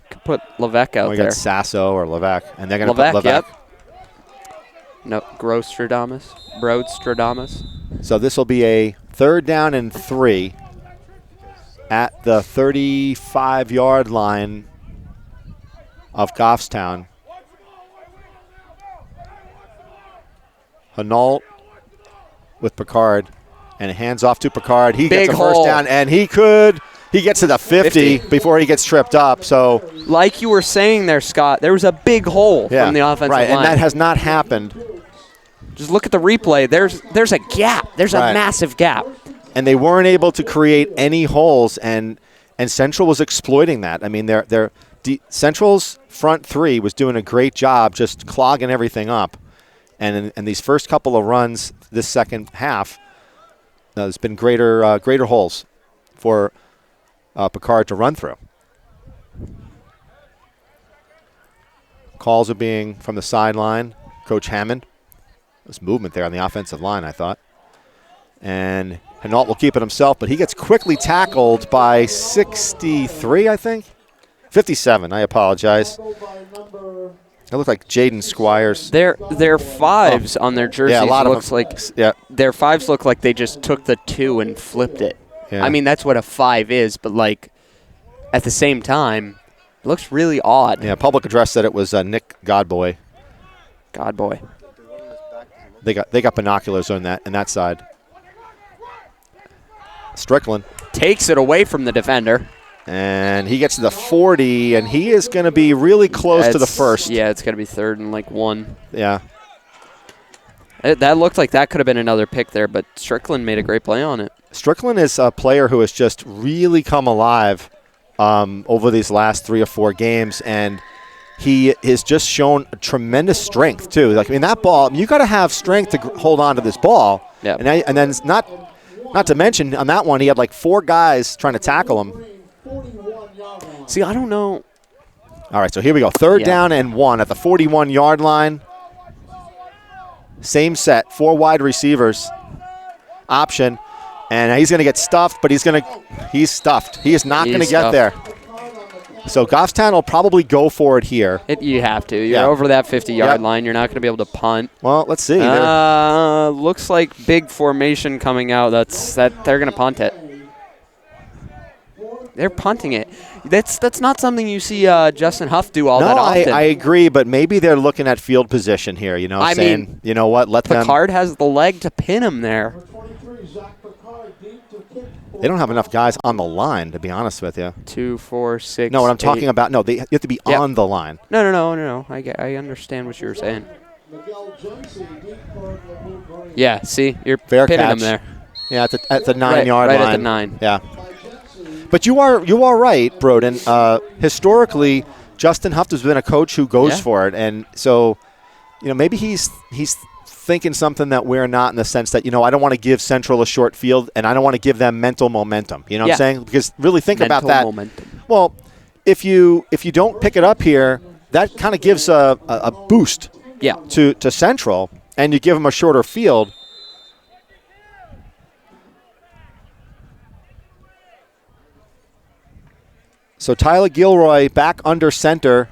Could put Levesque out we there. Got Sasso or Levesque, and they're going to put Levesque. Yep. No, Broadstradamus. So this will be a 3rd down and 3 at the 35-yard line of Goffstown. Hinault with Picard, and hands off to Picard. He gets a first down, and he gets to the 50 before he gets tripped up. So, like you were saying there, Scott, there was a big hole from the offensive line. And that has not happened. Just look at the replay. There's a gap. There's a massive gap. And they weren't able to create any holes, and Central was exploiting that. I mean, Central's front 3 was doing a great job just clogging everything up. And in these first couple of runs this second half, there's been greater holes for Picard to run through. Calls are being from the sideline. Coach Hammond. There's movement there on the offensive line, I thought. And Hinault will keep it himself, but he gets quickly tackled by 63, I think. 57, I apologize. It looked like Jaden Squires. Their 5s on their jerseys their 5s look like they just took the 2 and flipped it. Yeah. I mean, that's what a 5 is, but at the same time, it looks really odd. Yeah, public address said it was Nick Godboy. Godboy. They got binoculars on that side. Strickland takes it away from the defender. And he gets to the 40, and he is going to be really close to the first. Yeah, it's going to be 3rd and like 1. Yeah. That looked like that could have been another pick there, but Strickland made a great play on it. Strickland is a player who has just really come alive over these last 3 or 4 games, and he has just shown tremendous strength too. Like, I mean, that ball, you got to have strength to hold on to this ball. Yeah. And then it's not to mention on that one, he had like 4 guys trying to tackle him. See, I don't know. All right, so here we go. 3rd down and 1 at the 41-yard line. Same set, 4 wide receivers. Option. And he's going to get stuffed, but he's stuffed. He is not going to get there. So Goffstown will probably go for it here. You have to. You're over that 50-yard line. You're not going to be able to punt. Well, let's see. Looks like big formation coming out. They're going to punt it. They're punting it. That's not something you see Justin Huff do that often. I agree, but maybe they're looking at field position here. You know, saying, you know what, let them. Picard has the leg to pin him there. They don't have enough guys on the line, to be honest with you. 2, 4, 6. No, what I'm talking about. No, you have to be on the line. No. I understand what you were saying. Yeah, see, you're Fair pinning catch. him there. Yeah, at the 9-yard line. Right at the 9. Yeah. But you are right, Broden. Historically, Justin Huff has been a coach who goes for it, and so, you know, maybe he's thinking something that we're not, in the sense that, you know, I don't want to give Central a short field, and I don't want to give them mental momentum. You know what I'm saying? Because really think about that. Momentum. Well, if you don't pick it up here, that kind of gives a boost. To Central, and you give them a shorter field. So Tyler Gilroy back under center,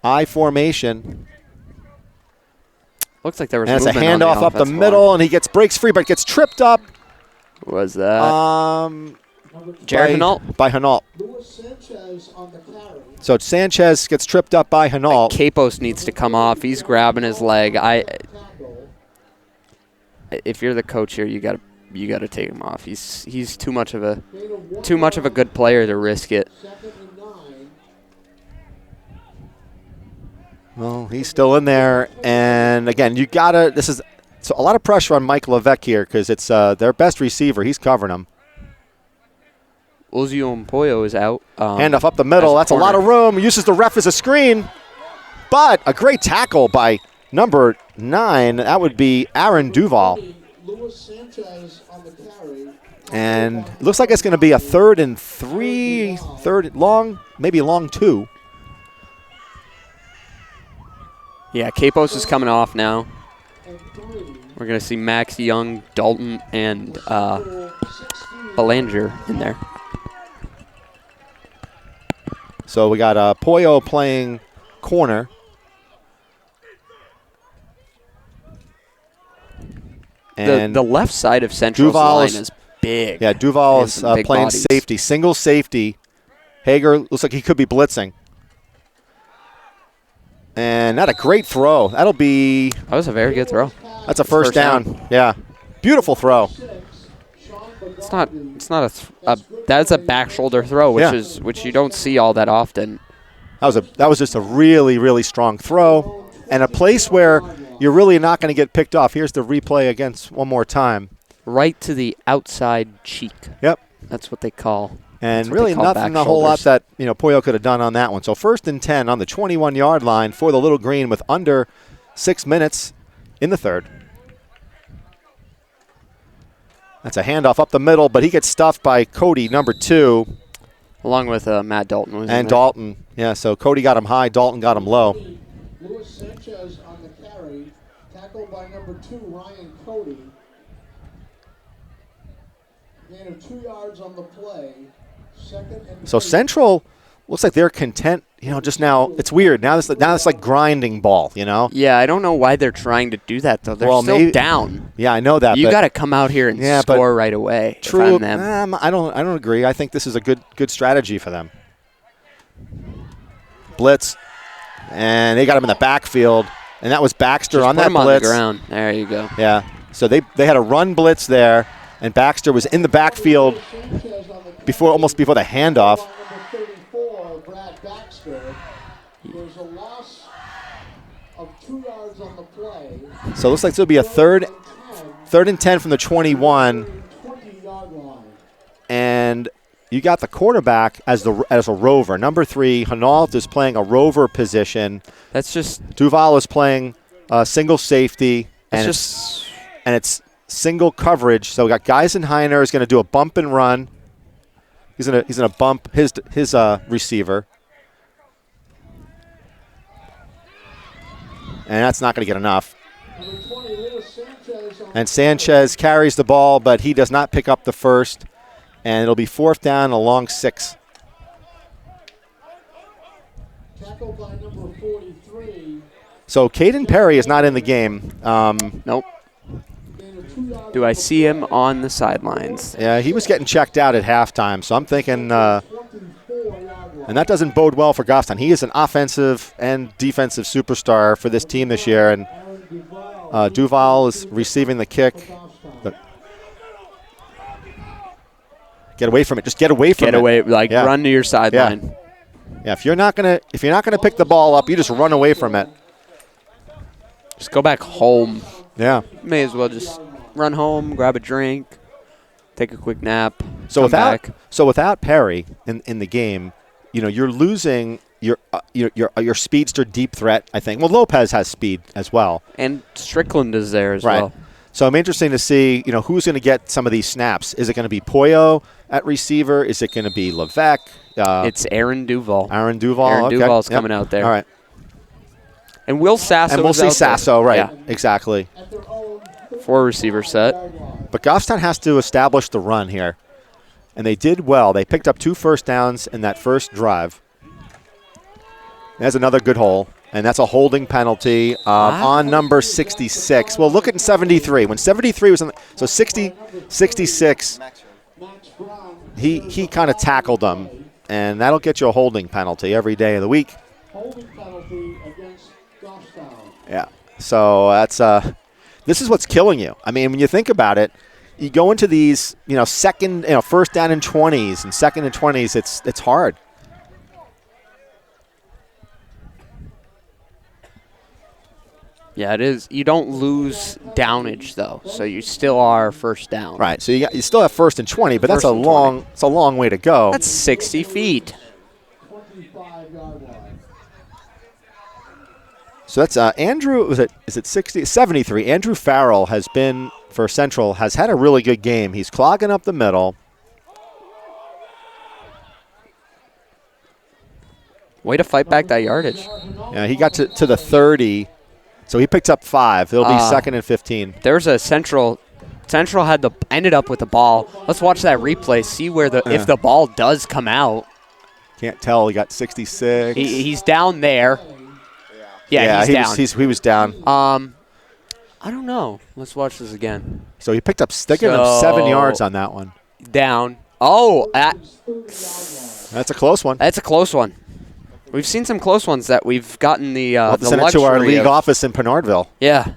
I formation. Looks like there was and it's a movement handoff up the middle, and he breaks free, but gets tripped up. Was that? Jared Hinault? By Hinault. So Sanchez gets tripped up by Hinault. Capos needs to come off. He's grabbing his leg. If you're the coach here, you got to take him off. He's too much of a good player to risk it. Well, he's still in there, and again, you gotta. It's a lot of pressure on Mike Levesque here because it's their best receiver. He's covering him. Ozio Mpoyo is out. Handoff up the middle. That's a lot of room. Uses the ref as a screen, but a great tackle by number 9. That would be Aaron Duval. And it looks like it's going to be a 3rd and 3, long, maybe long 2. Yeah, Capos is coming off now. We're going to see Max Young, Dalton, and Belanger in there. So we got Poyo playing corner. And the left side of Central's line is big. Yeah, Duval is playing bodies. safety, single safety. Hager looks like he could be blitzing. And not a great throw. That'll be... That was a very good throw. That's a first down. Yeah. Beautiful throw. It's not that's a back shoulder throw, which you don't see all that often. That was just a really, really strong throw, and a place where you're really not going to get picked off. Here's the replay against one more time. Right to the outside cheek. Yep. That's what they call. And really nothing a whole lot that Poyo could have done on that one. So 1st and 10 on the 21-yard line for the Little Green with under 6 minutes in the 3rd. That's a handoff up the middle, but he gets stuffed by Cody, number 2. Along with Matt Dalton. And Dalton. Yeah, so Cody got him high, Dalton got him low. Luis Sanchez on the carry, tackled by number 2, Ryan Cody. Gain of 2 yards on the play. So Central looks like they're content, just now. It's weird. Now it's like grinding ball, Yeah, I don't know why they're trying to do that, though. They're still down. Yeah, I know that. You got to come out here and score right away. True. I don't agree. I think this is a good strategy for them. Blitz, and they got him in the backfield, and that was Baxter on that blitz. On the ground. There you go. Yeah. So they had a run blitz there, and Baxter was in the backfield. almost before the handoff. Number 34, Brad Baxter. There's a loss of 2 yards on the play. So it looks like it'll be a third and 10 from the 21. 20-yard line. And you got the quarterback as a rover. Number 3, Hinault is playing a rover position. That's just Duval is playing single safety, and it's single coverage. So we got Geisenheiner is going to do a bump and run. He's gonna bump his receiver, and that's not going to get enough. And Sanchez carries the ball, but he does not pick up the first, and it'll be 4th down, a long 6. Tackled by number 43. So Caden Perry is not in the game. nope. Do I see him on the sidelines? Yeah, he was getting checked out at halftime, so I'm thinking, and that doesn't bode well for Goffstown. He is an offensive and defensive superstar for this team this year, and Duval is receiving the kick. But get away from it. Just get away from it. Get away, run to your sideline. Yeah, if you're not gonna pick the ball up, you just run away from it. Just go back home. Yeah. May as well just run home, grab a drink, take a quick nap. So come without Perry in the game, you're losing your speedster deep threat, I think. Well, Lopez has speed as well. And Strickland is there as right. well. So I'm interested to see, who's going to get some of these snaps. Is it going to be Poyo at receiver? Is it going to be Levesque? It's Aaron Duval. Aaron Duval. Aaron okay. Duval's coming out there. All right. And Will Sasso. And we'll see Sasso, right? Yeah. Exactly. 4 receiver set. But Goffstown has to establish the run here. And they did well. They picked up 2 first downs in that first drive. There's another good hole. And that's a holding penalty on number 66. Well, look at 73. When 73 was on so 66, he kind of tackled them. And that'll get you a holding penalty every day of the week. Holding penalty against Goffstown. Yeah. So that's this is what's killing you. I mean, when you think about it, you go into these, first down and 20s and second and 20s, it's hard. Yeah, it is. You don't lose downage though, so you still are first down. Right. So you still have first and 20, but that's a long way to go. That's 60 feet. 25-yard line. So that's Andrew. Is it 60? 73. Andrew Farrell has been for Central, has had a really good game. He's clogging up the middle. Way to fight back that yardage. Yeah, he got to the 30. So he picked up 5. It'll be 2nd and 15. There's a Central ended up with the ball. Let's watch that replay. See where if the ball does come out. Can't tell. He got 66. He's down there. Yeah, he's down. He was down. I don't know. Let's watch this again. So he picked up 7 yards on that one. Down. Oh, that's a close one. That's a close one. We've seen some close ones that we've gotten the send it to our league office in Pinardville. Yeah.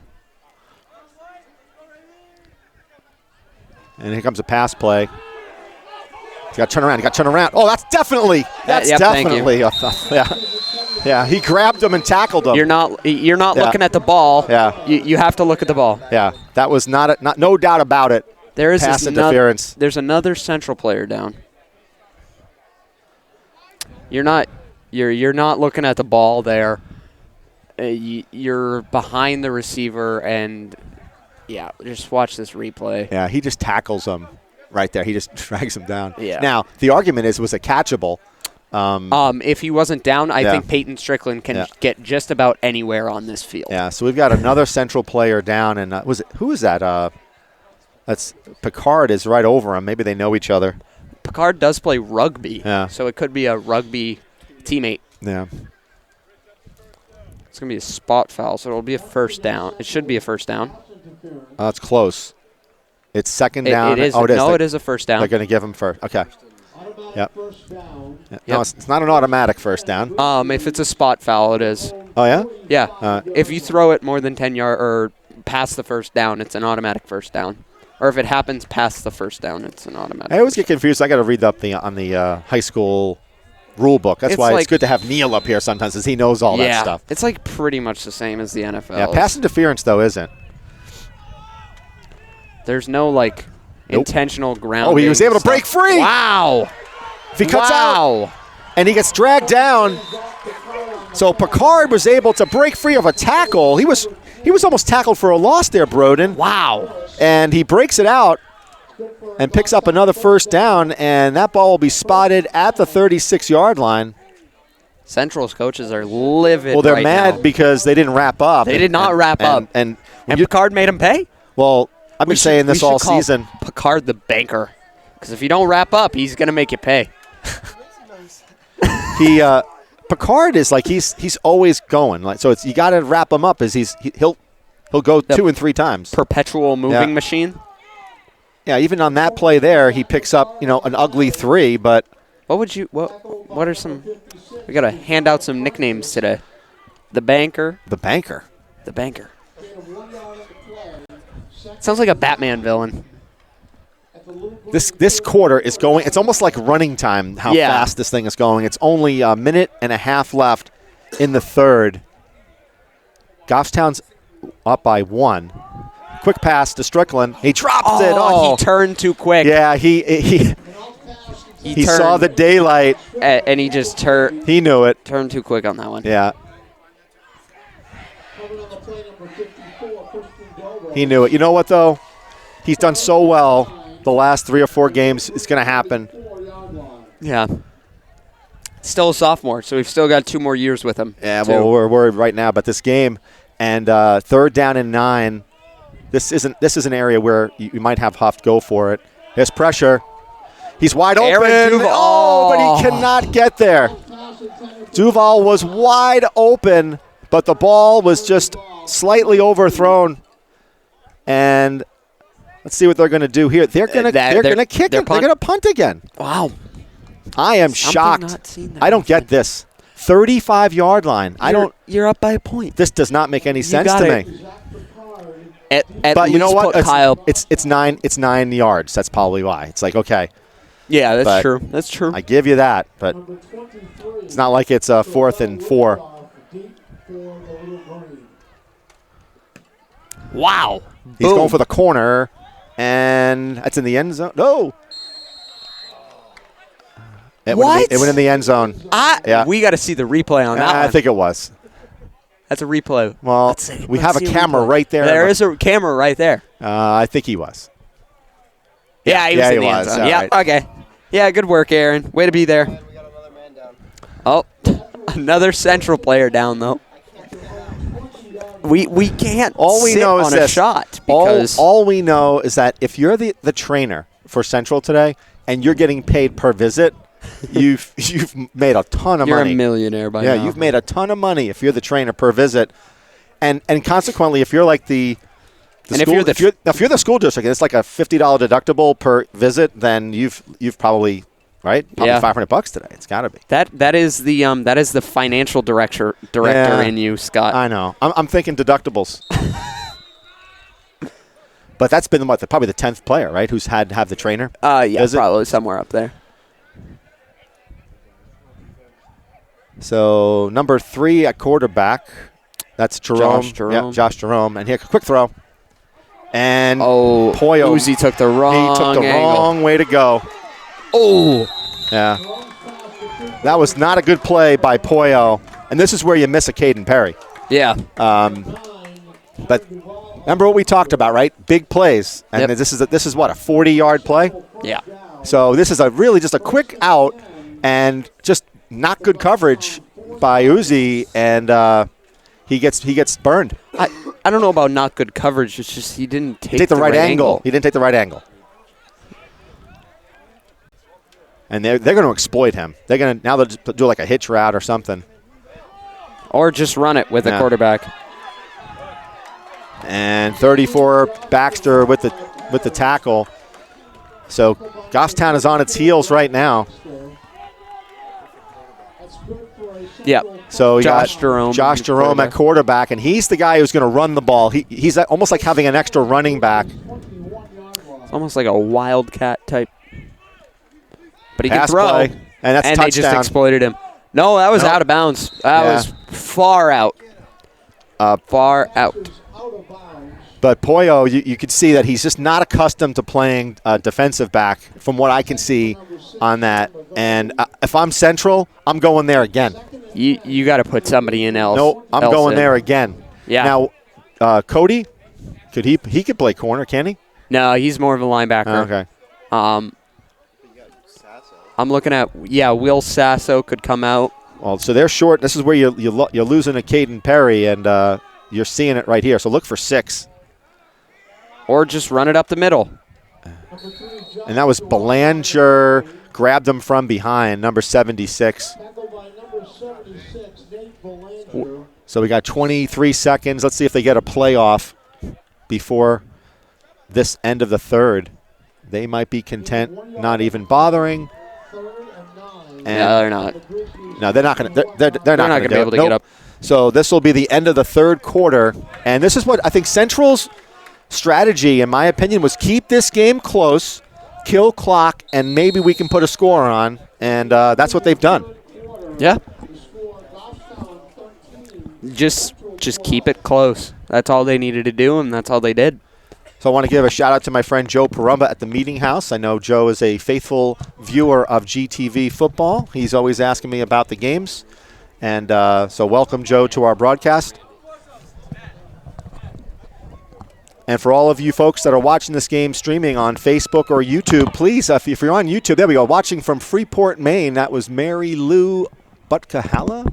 And here comes a pass play. He's got to turn around. Oh, that's definitely. Yeah, he grabbed him and tackled him. You're not looking at the ball. Yeah. You have to look at the ball. Yeah, that was no doubt about it. There is pass interference. There's another Central player down. You're not looking at the ball there. You're behind the receiver, and just watch this replay. Yeah, he just tackles him right there. He just drags him down. Yeah. Now the argument was it catchable? If he wasn't down, I think Peyton Strickland can get just about anywhere on this field. Yeah. So we've got another Central player down, and who is that? That's Picard is right over him. Maybe they know each other. Picard does play rugby. Yeah. So it could be a rugby teammate. Yeah. It's going to be a spot foul, so it'll be a first down. It should be a first down. It's close. It's second down. It is. Oh, it is. No, it is a first down. They're going to give him first. Okay. Yep. Yep. No, it's not an automatic first down. If it's a spot foul, it is. Oh, yeah? Yeah. If you throw it more than 10 yards or past the first down, it's an automatic first down. or if it happens past the first down, it's an automatic. I always get confused. I got to read up on the high school rule book. That's why it's good to have Neil up here sometimes, because he knows all that stuff. It's like pretty much the same as the NFL. Yeah, pass interference, though, isn't. There's no, like, intentional ground. Oh, he was able to break free. Wow. If he cuts out and he gets dragged down. So Picard was able to break free of a tackle. He was almost tackled for a loss there, Broden. Wow. And he breaks it out and picks up another first down, and that ball will be spotted at the 36-yard line. Central's coaches are livid. Well, they're right mad now. because they didn't wrap up. They did not wrap up. And Picard made him pay? Well, I've been saying this all season. Picard the banker. Because if you don't wrap up, he's going to make you pay. Picard is like he's always going. Like, so you got to wrap him up. He'll go 2 and 3 times. Perpetual moving machine. Yeah, even on that play there, he picks up an ugly 3. But what are some? We got to hand out some nicknames today. The banker. The banker. The banker. Sounds like a Batman villain. This quarter is going. It's almost like running time. How fast this thing is going. It's only a minute and a half left in the third. Goffstown's up by 1. Quick pass to Strickland. He drops it. Oh, he turned too quick. Yeah, he saw the daylight and he just turned. He knew it. Turned too quick on that one. Yeah. He knew it. You know what though? He's done so well the last 3 or 4 games. It's going to happen. Yeah. Still a sophomore, so we've still got 2 more years with him. Yeah, well, we're worried right now about this game. And 3rd down and 9. This is an area where you might have Huff go for it. There's pressure. He's wide open. Oh, but he cannot get there. Duval was wide open, but the ball was just slightly overthrown. And let's see what they're going to do here. They're going to kick it. They're going to punt again. Wow. I am shocked. I don't get this. 35-yard line. You're up by a point. This does not make any sense to me. But you know what? Kyle. It's 9 yards. That's probably why. It's like, okay. Yeah, that's true. That's true. I give you that, but it's not like it's a 4th and 4. Wow. He's going for the corner, and that's in the end zone. No. It went in the end zone. We got to see the replay on that one. I think it was. That's a replay. Well, we have a camera right there. There is a camera right there. I think he was. Yeah, he was in the end zone. Yeah, right. Okay. Yeah, good work, Aaron. Way to be there. We got another man down. Oh, another Central player down, though. We can't all we sit know is on this. A shot. Because all we know is that if you're the trainer for Central today and you're getting paid per visit, you've made a ton of money. You're a millionaire by now. Yeah, you've made a ton of money if you're the trainer per visit. And consequently, if you're like the school, if you're the school district and it's like a $50 deductible per visit, then you've probably $500 today. It's got to be. That is the financial director in you, Scott. I know. I'm thinking deductibles. But that's been probably the 10th player, right? Who's had to have the trainer? Yeah, probably somewhere up there. So number 3 at quarterback, that's Jerome. Josh Jerome. Yeah, Josh Jerome. And here, quick throw. And Poyo. Uzi took the wrong way to go. Oh. Yeah. That was not a good play by Poyo. And this is where you miss a Caden Perry. Yeah. But remember what we talked about, right? Big plays. And this is what, a 40-yard play? Yeah. So this is really just a quick out and just not good coverage by Uzi, and he gets burned. I don't know about not good coverage. It's just he didn't take the right angle. He didn't take the right angle. And they're going to exploit him. They'll just do like a hitch route or something. Or just run it with the quarterback. And 34, Baxter with the tackle. So Goffstown is on its heels right now. Yeah. So you got Josh Jerome at quarterback, and he's the guy who's going to run the ball. He's almost like having an extra running back. It's almost like a wildcat type. But he can Pass throw. play, and that's and touchdown. they just exploited him. No, that was out of bounds. That was far out. Far out. But Poyo, you could see that he's just not accustomed to playing defensive back from what I can see on that. And if I'm Central, I'm going there again. You got to put somebody in else. No, I'm going there again. Yeah. Now, Cody, he could play corner, can he? No, he's more of a linebacker. Okay. I'm looking at, Will Sasso could come out. Well, so they're short. This is where you're losing to Caden Perry, and you're seeing it right here. So look for 6. Or just run it up the middle. And that was Belanger, grabbed him from behind, number 76. So we got 23 seconds. Let's see if they get a playoff before this end of the third. They might be content not even bothering. No, they're not. No, they're not going to. They're not going to be able to get up. So this will be the end of the third quarter, and this is what I think Central's strategy, in my opinion, was keep this game close, kill clock, and maybe we can put a score on, and that's what they've done. Yeah. Just keep it close. That's all they needed to do, and that's all they did. So I want to give a shout-out to my friend Joe Parumba at the Meeting House. I know Joe is a faithful viewer of GTV football. He's always asking me about the games. And so welcome, Joe, to our broadcast. And for all of you folks that are watching this game streaming on Facebook or YouTube, please, if you're on YouTube, there we go, watching from Freeport, Maine, that was Mary Lou Butkahala.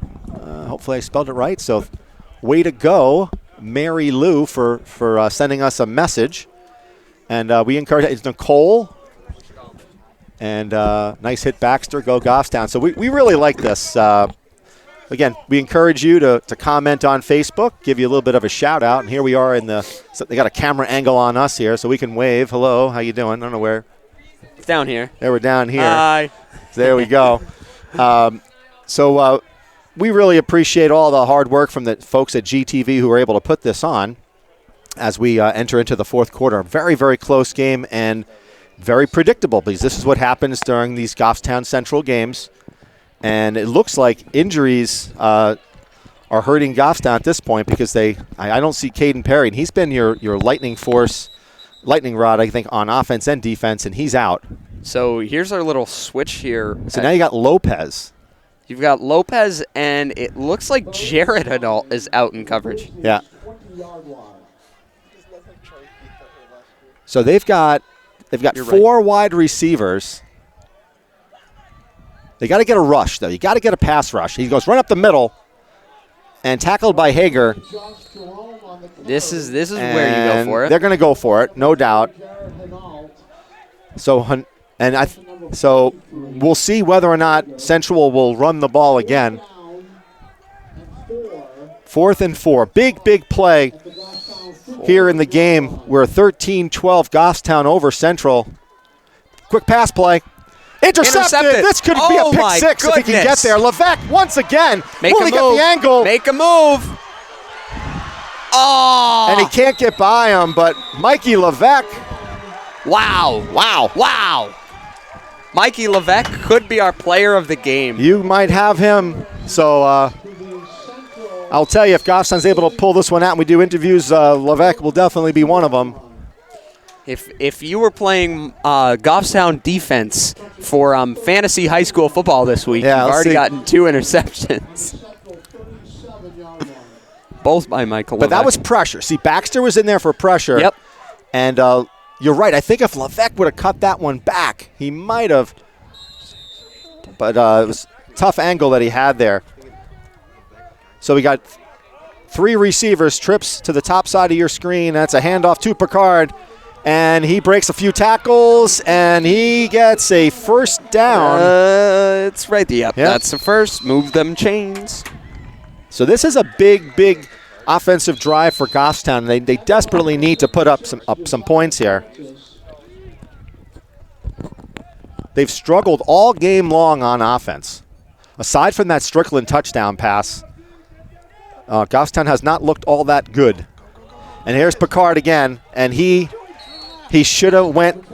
Hopefully I spelled it right. So way to go, Mary Lou, for sending us a message. And we encourage it. It's Nicole. And nice hit, Baxter. Go Goffstown. So we really like this. Again, we encourage you to comment on Facebook, give you a little bit of a shout out. And here we are so they got a camera angle on us here, so we can wave. Hello, how you doing? I don't know where. It's down here. There, we're down here. Hi. So there we go. So we really appreciate all the hard work from the folks at GTV who were able to put this on as we enter into the fourth quarter. A very, very close game and very predictable, because this is what happens during these Goffstown Central games. And it looks like injuries are hurting Goffstown at this point, because I don't see Caden Perry. And he's been your lightning rod, I think, on offense and defense, and he's out. So here's our little switch here. So now you got Lopez. You've got Lopez, and it looks like Jared Adult is out in coverage. Yeah. So they've got four wide receivers. They got to get a rush, though. You got to get a pass rush. He goes right up the middle and tackled by Hager. This is where you go for it. They're going to go for it, no doubt. So we'll see whether or not Central will run the ball again. 4th and 4. Big play here in the game. We're 13-12 Goffstown over Central. Quick pass play. Intercepted. This could be a pick six if he can get there. Levesque once again. Only got the angle. Make a move. Oh! And he can't get by him, but Mikey Levesque. Wow. Mikey Levesque could be our player of the game. You might have him. So I'll tell you, if Goffstown's able to pull this one out and we do interviews, Levesque will definitely be one of them. If you were playing Goffstown defense for fantasy high school football this week, you've already gotten 2 interceptions. Both by Michael Levesque. But that was pressure. See, Baxter was in there for pressure. Yep. And you're right. I think if Levesque would have cut that one back, he might have. But it was a tough angle that he had there. So we got 3 receivers, trips to the top side of your screen. That's a handoff to Picard. And he breaks a few tackles, and he gets a first down. It's right. Yep. That's the first. Move them chains. So this is a big offensive drive for Goffstown. They desperately need to put up some points here. They've struggled all game long on offense. Aside from that Strickland touchdown pass, Goffstown has not looked all that good. And here's Picard again, and he He should have went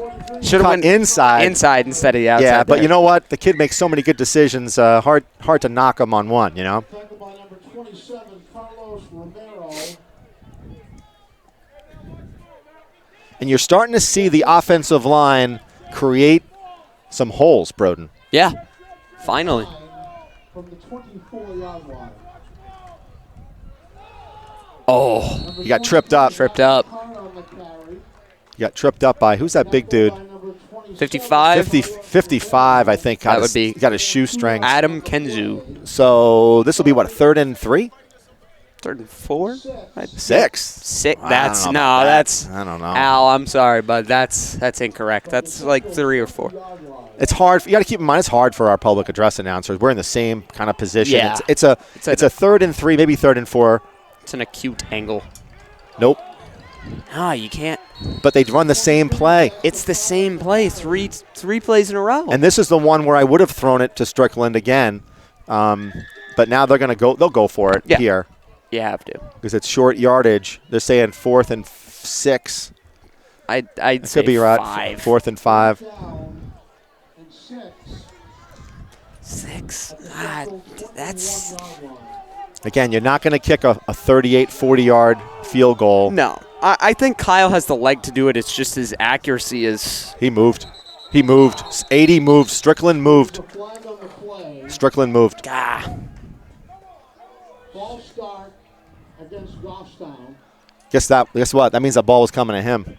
inside. Inside instead of the outside. Yeah, but there. you know what? The kid makes so many good decisions. Hard to knock him on one, you know? Tackled by number 27, Carlos Romero. And you're starting to see the offensive line create some holes, Broden. Yeah, finally. From the 24-yard line. Oh, He got tripped up. tripped up. He got tripped up by, who's that big dude? 55. 55, I think. That would be got his shoestrings. Adam Kenzu. So this will be, what, 3rd and 3? 3rd and 4? 6. 6. I That's don't know about that. that's. I don't know. Al, I'm sorry, but that's incorrect. That's like 3 or 4. It's hard. You got to keep in mind, it's hard for our public address announcers. We're in the same kind of position. Yeah. It's a 3rd and 3, maybe 3rd and 4. It's an acute angle. Nope. Ah, you can't. But they run the same play. It's the same play. Three plays in a row. And this is the one where I would have thrown it to Strickland again. But now they're going to go. They'll go for it here. You have to. Because it's short yardage. They're saying 4th and 6. I'd say Could be right. 5. 4th and 5. Down and 6. 6. Ah, that's. Again, you're not going to kick a 38, 40-yard field goal. No. I think Kyle has the leg to do it. It's just his accuracy is. He moved. 80 moved. Strickland moved. The flag on the play. Strickland moved. Ah. Ball start against Goffstown. Guess what? That means the ball was coming to him.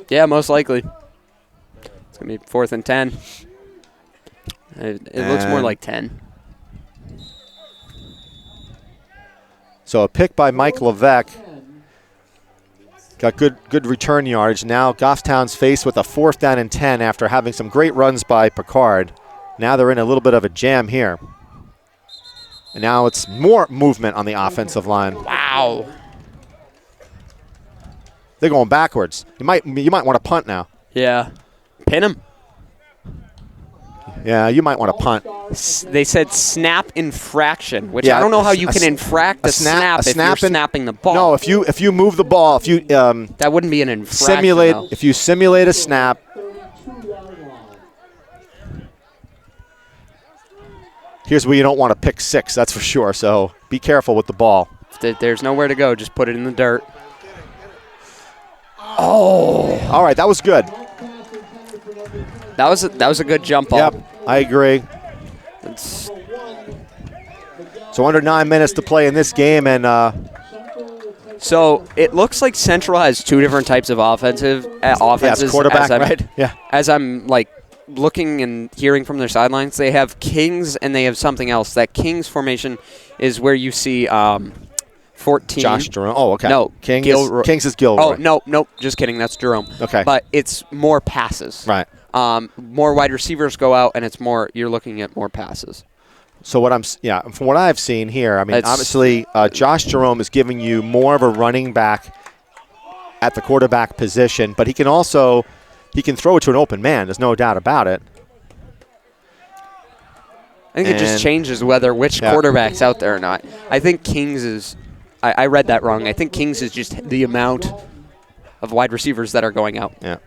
Yeah, most likely. It's going to be 4th and 10. It looks more like 10. So a pick by Mike Levesque. Got good return yardage. Now Goffstown's faced with a 4th down and 10 after having some great runs by Picard. Now they're in a little bit of a jam here. And now it's more movement on the offensive line. Wow. They're going backwards. You might want to punt now. Yeah. Pin him. Yeah, you might want to punt. They said snap infraction, which Yeah, I don't know how you a can infract a snap if you're snapping the ball. No, if you move the ball, if you that wouldn't be an infraction. if you simulate a snap. 32-yard line. Here's where you don't want to pick 6, that's for sure. So be careful with the ball. If there's nowhere to go, just put it in the dirt. Oh. All right, that was good. That was a good jump ball. Yep, I agree. So under 9 minutes to play in this game, and so it looks like Central has 2 different types of offenses. it's quarterback, right? Yeah. As I'm like looking and hearing from their sidelines, they have Kings and they have something else. That Kings formation is where you see 14. Josh Jerome. Oh, okay. No, Kings is Gilroy. Oh, no, just kidding. That's Jerome. Okay. But it's more passes. Right. More wide receivers go out, and it's more. You're looking at more passes. So from what I've seen here, I mean, obviously Josh Jerome is giving you more of a running back at the quarterback position, but he can throw it to an open man. There's no doubt about it. I think it just changes which quarterback's out there or not. I think Kings is. I read that wrong. I think Kings is just the amount of wide receivers that are going out. Yeah.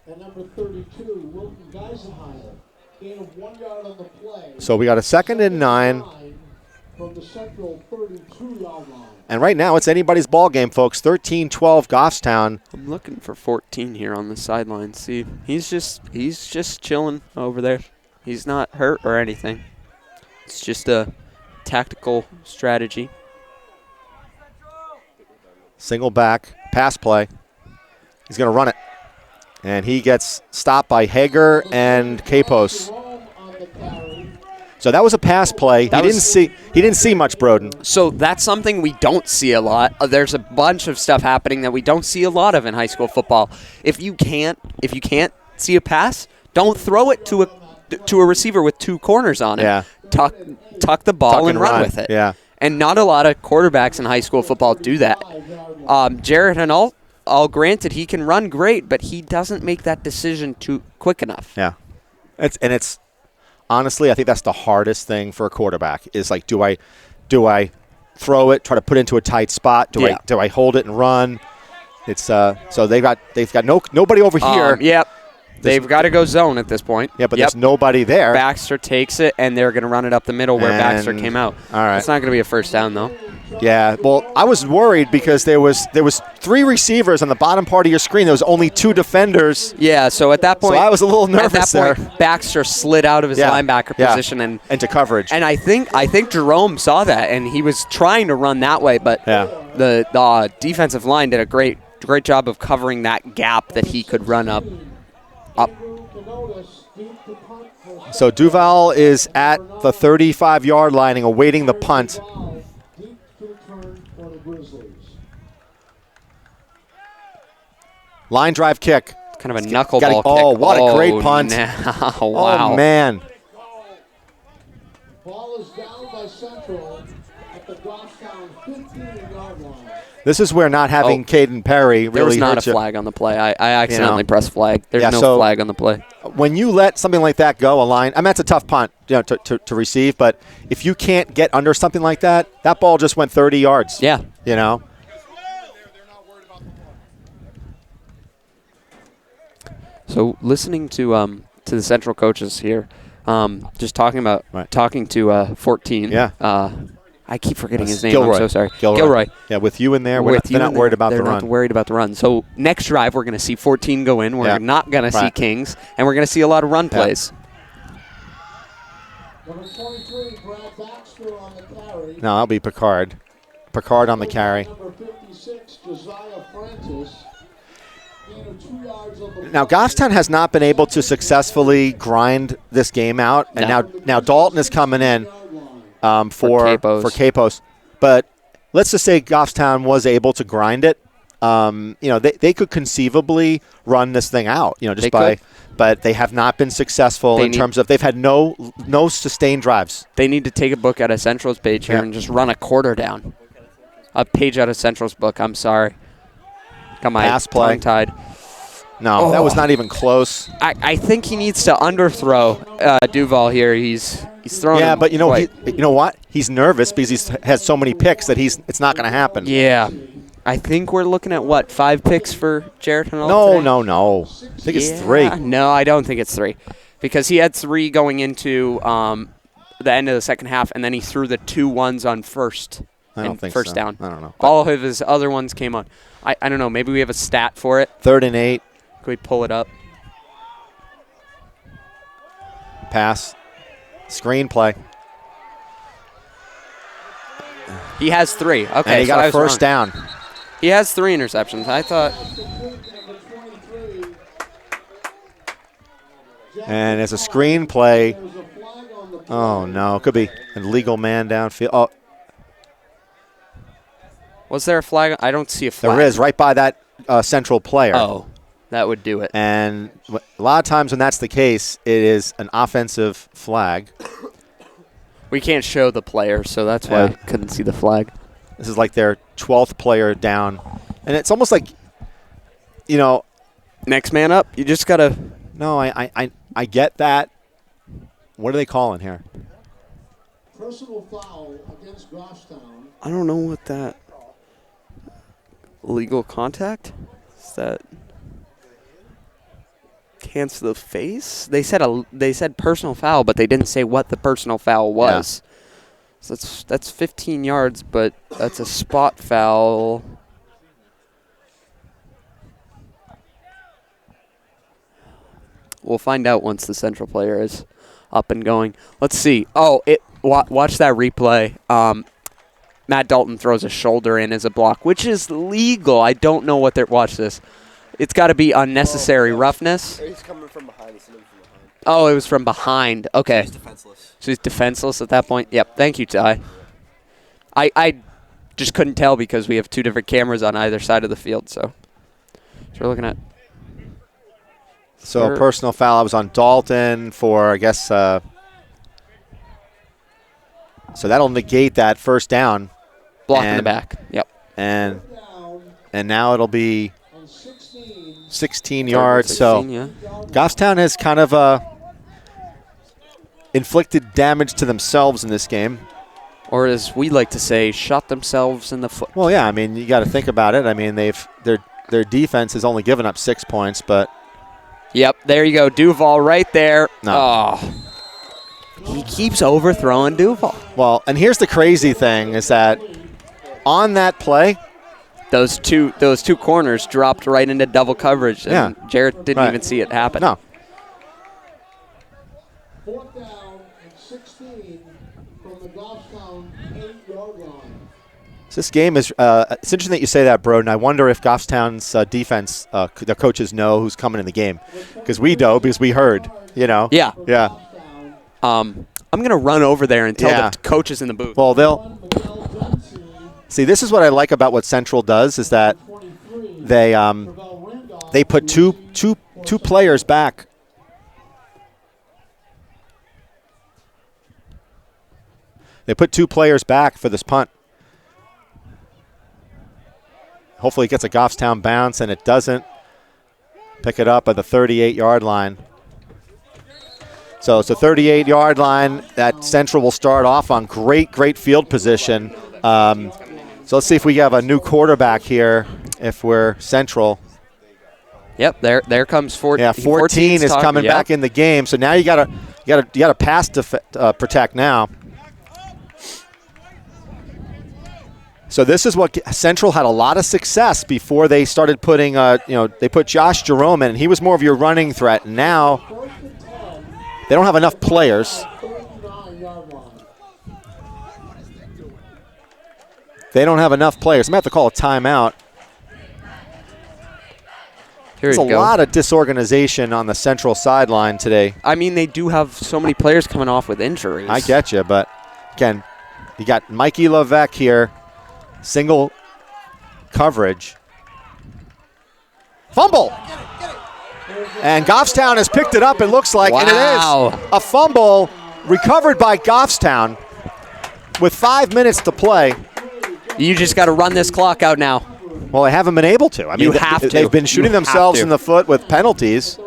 And number 32, Wilton Geisenheimer. Gain of 1 yard on the play. So we got a 2nd and 9. From the Central 32-yard line. And right now it's anybody's ball game, folks. 13-12 Goffstown. I'm looking for 14 here on the sideline. See, he's just chilling over there. He's not hurt or anything. It's just a tactical strategy. Single back, pass play. He's going to run it. And he gets stopped by Hager and Capos. So that was a pass play. He didn't see much, Broden. So that's something we don't see a lot. There's a bunch of stuff happening that we don't see a lot of in high school football. If you can't see a pass, don't throw it to a receiver with 2 corners on it. Yeah. Tuck the ball and run with it. Yeah. And not a lot of quarterbacks in high school football do that. Jared Hinault, all granted, he can run great, but he doesn't make that decision too quick enough. Yeah. It's honestly, I think that's the hardest thing for a quarterback is like, do I throw it, try to put it into a tight spot? Do I hold it and run? It's so they've got nobody over here. Yep. They've got to go zone at this point. Yeah, but there's nobody there. Baxter takes it, and they're going to run it up the middle where Baxter came out. All right. It's not going to be a first down, though. Yeah, well, I was worried because there was 3 receivers on the bottom part of your screen. There was only 2 defenders. Yeah, so at that point, so I was a little nervous at that point, Baxter slid out of his linebacker position and into coverage. And I think Jerome saw that, and he was trying to run that way, but the defensive line did a great job of covering that gap that he could run up. So Duval is at the 35-yard line awaiting the punt. Line drive kick. Kind of a knuckleball kick. Oh, what a great punt. Wow. Oh, man. Ball is down by Central at the Goffstown 15-yard line. This is where not having Caden Perry really hurts you. There was not a flag on the play. I accidentally pressed flag. There's no flag on the play. When you let something like that go, a line, I mean, that's a tough punt to receive, but if you can't get under something like that, that ball just went 30 yards. Yeah. You know? So listening to the Central coaches here, just talking to 14. Yeah. I keep forgetting his name. Gilroy. I'm so sorry. Gilroy. Yeah, with you in there, they're not worried about the run. They're not worried about the run. So next drive, we're going to see 14 go in. We're not going to see Kings, and we're going to see a lot of run plays. Number 23, Brad Baxter on the carry. No, that'll be Picard. Picard on the carry. Number 56, Josiah Francis. Now, Goffstown has not been able to successfully grind this game out, and now Dalton is coming in for Capos. But let's just say Goffstown was able to grind it. They could conceivably run this thing out, but they have not been successful in terms of they've had no sustained drives. They need to take a book out of Central's page here and just run a quarter down. A page out of Central's book. I'm sorry. Got my tongue tied. No, that was not even close. I think he needs to underthrow Duval here. He's throwing. Yeah, but you know what? He's nervous because he has so many picks that it's not going to happen. Yeah, I think we're looking at 5 picks for Jared Hunnell today? No. I think it's 3. No, I don't think it's 3, because he had 3 going into the end of the second half, and then he threw the 2 ones on first. I don't think first so. down. I don't know. All of his other ones came on. I don't know. Maybe we have a stat for it. 3rd and 8. Can we pull it up? Pass. Screenplay. He has 3. Okay, and he got a first down. He has 3 interceptions. I thought. And it's a screenplay. Oh, no. Could be an illegal man downfield. Oh. Was there a flag? I don't see a flag. There is, right by that Central player. Oh, that would do it. And a lot of times when that's the case, it is an offensive flag. We can't show the player, so that's why I couldn't see the flag. This is like their 12th player down. And it's almost like, next man up. You just got to. No, I get that. What are they calling here? Personal foul against Goffstown. I don't know what that. Illegal contact? Is that hands to the face? They said personal foul, but they didn't say what the personal foul was. Yeah. So that's 15 yards, but that's a spot foul. We'll find out once the Central player is up and going. Let's see. Watch that replay. Matt Dalton throws a shoulder in as a block, which is legal. I don't know what they're. Watch this. It's got to be unnecessary roughness. He's coming from behind. Oh, it was from behind. Okay. He's defenseless. So he's defenseless at that point? Yep. Thank you, Ty. I just couldn't tell because we have 2 different cameras on either side of the field. So we're looking at. So a personal foul. I was on Dalton for, I guess, so that'll negate that first down. Block in the back. Yep. And now it'll be 16 yards. 16, so yeah. Goffstown has kind of inflicted damage to themselves in this game. or as we like to say, shot themselves in the foot. Well, yeah, I mean, you got to think about it. I mean, their defense has only given up 6 points, but. Yep, there you go. Duval right there. No. Oh. He keeps overthrowing Duval. Well, and here's the crazy thing is that on that play, those two corners dropped right into double coverage, and Jarrett didn't even see it happen. No. 4th down and 16 from the Goffstown 8-yard line. So this game is it's interesting that you say that, Broden. I wonder if Goffstown's defense, the coaches know who's coming in the game. Because we know, because we heard, you know. Yeah. Yeah. I'm going to run over there and tell the coaches in the booth. Well, they'll see. This is what I like about what Central does is that they put two players back. They put 2 players back for this punt. Hopefully it gets a Goffstown bounce, and it doesn't. Pick it up at the 38-yard line. So it's a 38-yard line that Central will start off on. Great field position. So let's see if we have a new quarterback here if we're Central. Yep, there comes 14. Yeah, 14 is coming back in the game. So now you gotta pass to protect now. So this is what Central had a lot of success before they started putting, they put Josh Jerome in, and he was more of your running threat. Now they don't have enough players. They don't have enough players. I'm going to have to call a timeout. There's a lot of disorganization on the Central sideline today. I mean, they do have so many players coming off with injuries. I get you, but again, you got Mikey Levesque here. Single coverage. Fumble. And Goffstown has picked it up, it looks like, and it is a fumble recovered by Goffstown with 5 minutes to play. You just got to run this clock out now. Well, they haven't been able to. I mean, they've been shooting themselves in the foot with penalties.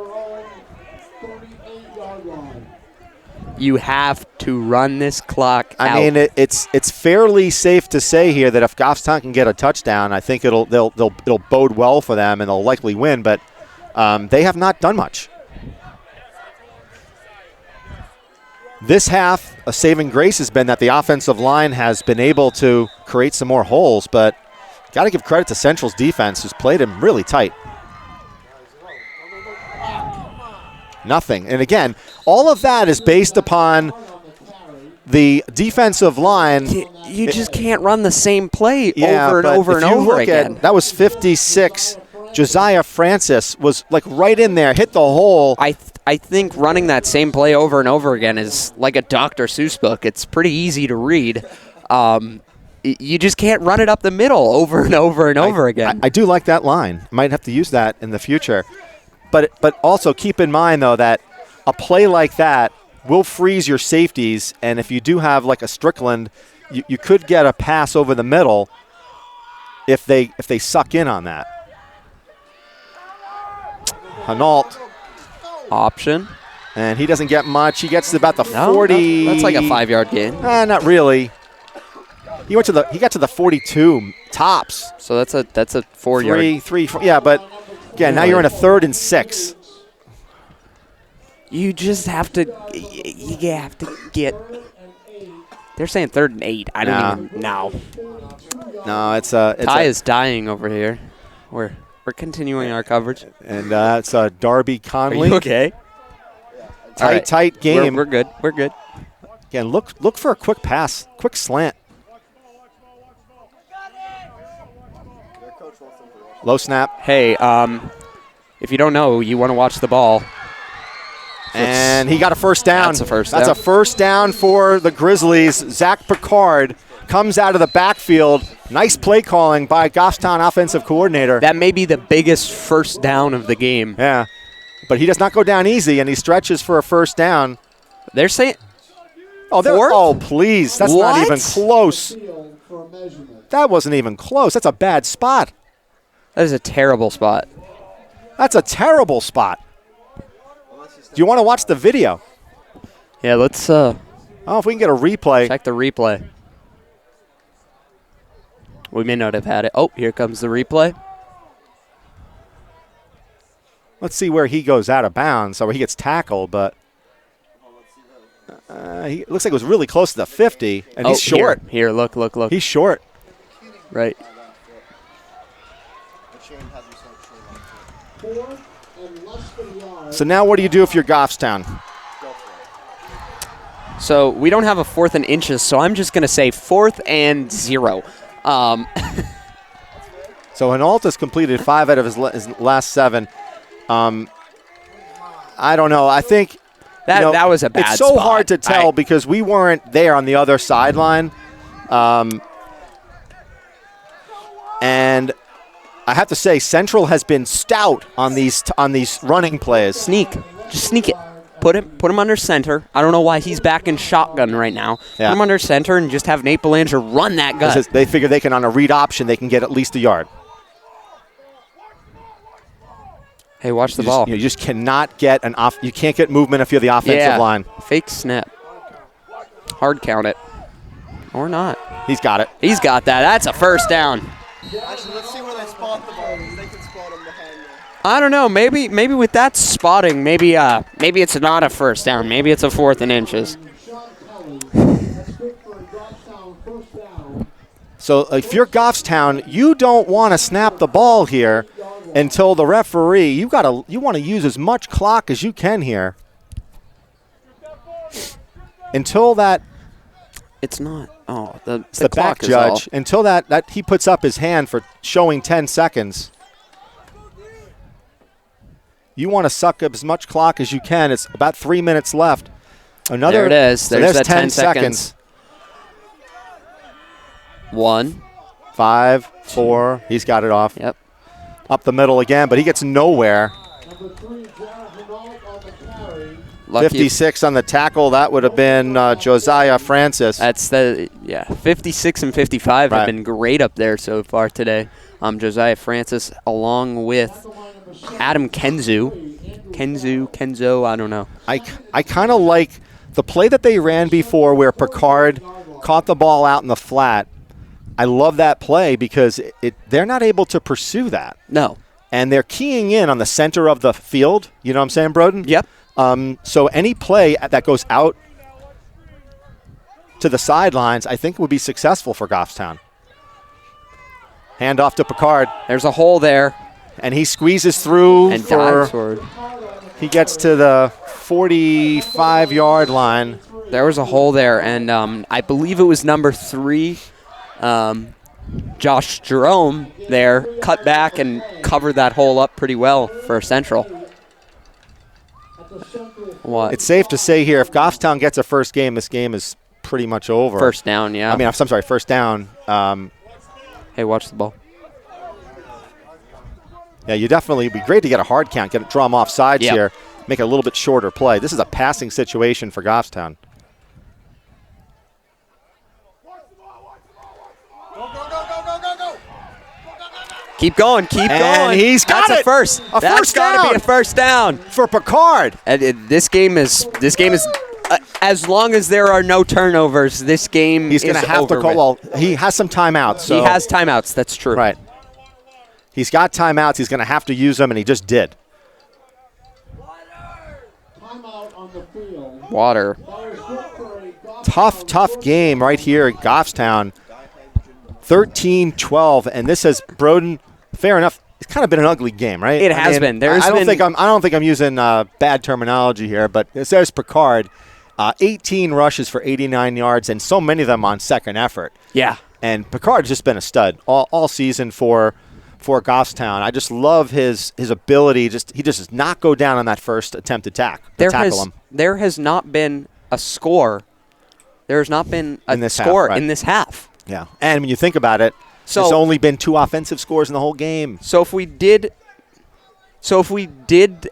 You have to run this clock out. I mean, it's fairly safe to say here that if Goffstown can get a touchdown, I think it'll bode well for them and they'll likely win. But they have not done much. This half, a saving grace has been that the offensive line has been able to create some more holes. But got to give credit to Central's defense, who's played him really tight. Nothing. And again, all of that is based upon the defensive line. You just can't run the same play over and over and over again. That was 56. Josiah Francis was like right in there, hit the hole. I think running that same play over and over again is like a Dr. Seuss book. It's pretty easy to read. You just can't run it up the middle over and over and over again. I do like that line. Might have to use that in the future. But also keep in mind, though, that a play like that will freeze your safeties, and if you do have like a Strickland, you could get a pass over the middle if they suck in on that. Hanault. Option. And he doesn't get much. He gets to about the 40. That's like a 5-yard gain. Not really. He got to the 42 tops. So that's a 4-yard. 4. Yeah, but again, now you're in a 3rd and 6. You just have to. You have to get. They're saying 3rd and 8. I don't even know. No, it's Ty is dying over here. We're continuing our coverage. And it's Darby Conley. Are you okay? Tight game. We're good. We're good. Again, look for a quick pass, quick slant. Low snap. Hey, if you don't know, you want to watch the ball. And he got a first down. That's a first down. That's a first down for the Grizzlies. Zach Picard comes out of the backfield. Nice play calling by Goffstown offensive coordinator. That may be the biggest first down of the game. Yeah, but he does not go down easy, and he stretches for a first down. They're saying please. That's not even close. That wasn't even close. That's a bad spot. That is a terrible spot. That's a terrible spot. Do you want to watch the video? Yeah, let's if we can get a replay. Check the replay. We may not have had it. Oh, here comes the replay. Let's see where he goes out of bounds or where he gets tackled, but he looks like it was really close to the 50, and he's short. Here, look. He's short. Right. So now what do you do if you're Goffstown? So we don't have a 4th and inches, so I'm just going to say 4th and 0. So Hinaulta's completed 5 out of his last 7. I don't know. I think that was a bad It's so spot. hard to tell because we weren't there on the other sideline. And I have to say, Central has been stout on these running plays. Just sneak it. Put him under center. I don't know why he's back in shotgun right now. Yeah. Put him under center and just have Nate Belanger run that gut. They figure they can, on a read option, they can get at least a yard. Hey, watch the ball. You just cannot get you can't get movement if you're the offensive line. Fake snap. Hard count it. Or not. He's got it. He's got that. That's a first down. Actually, let's see where they spot the ball. They can spot them behind there. I don't know. Maybe with that spotting, maybe it's not a first down. Maybe it's a 4th and inches. So if you're Goffstown, you don't want to snap the ball here until the referee. You want to use as much clock as you can here. Until that. It's not. Oh, the back clock is judge. all. Until that he puts up his hand for showing 10 seconds. You want to suck up as much clock as you can. It's about 3 minutes left. There it is. So there's there's that 10 seconds. 1. 5, 4. He's got it off. Yep. Up the middle again, but he gets nowhere. 56 on the tackle. That would have been Josiah Francis. That's 56 and 55 have been great up there so far today. Josiah Francis along with Adam Kenzo, I don't know. I kind of like the play that they ran before where Picard caught the ball out in the flat. I love that play because they're not able to pursue that. No. And they're keying in on the center of the field. You know what I'm saying, Broden? Yep. So any play that goes out to the sidelines, I think would be successful for Goffstown. Hand off to Picard. There's a hole there. And he squeezes through and dives forward. He gets to the 45-yard line. There was a hole there, and I believe it was number 3, Josh Jerome there, cut back and covered that hole up pretty well for Central. What? It's safe to say here, if Goffstown gets a first game, this game is pretty much over. First down, yeah. I mean, I'm sorry, first down. Hey, watch the ball. Yeah, you definitely, it'd be great to get a hard count, draw them off sides here, make it a little bit shorter play. This is a passing situation for Goffstown. Keep going, keep going. And he's got That's it. a first. That's got to be a first down for Picard. And this game is as long as there are no turnovers, this game he's going to have to call. Well, he has some timeouts. So. He has timeouts. That's true. Right. He's got timeouts. He's going to have to use them, and he just did. Water. Tough game right here at Goffstown. 13-12, and this has Broden. Fair enough. It's kind of been an ugly game, right? It has been. I don't think I'm using bad terminology here, but there's Picard. 18 rushes for 89 yards, and so many of them on second effort. Yeah. And Picard's just been a stud all season for Goffstown. I just love his ability. He just does not go down on that first attempt tackle him. There has not been a score. There has not been a score in this half. Yeah, and when you think about it, there's only been 2 offensive scores in the whole game. So if we did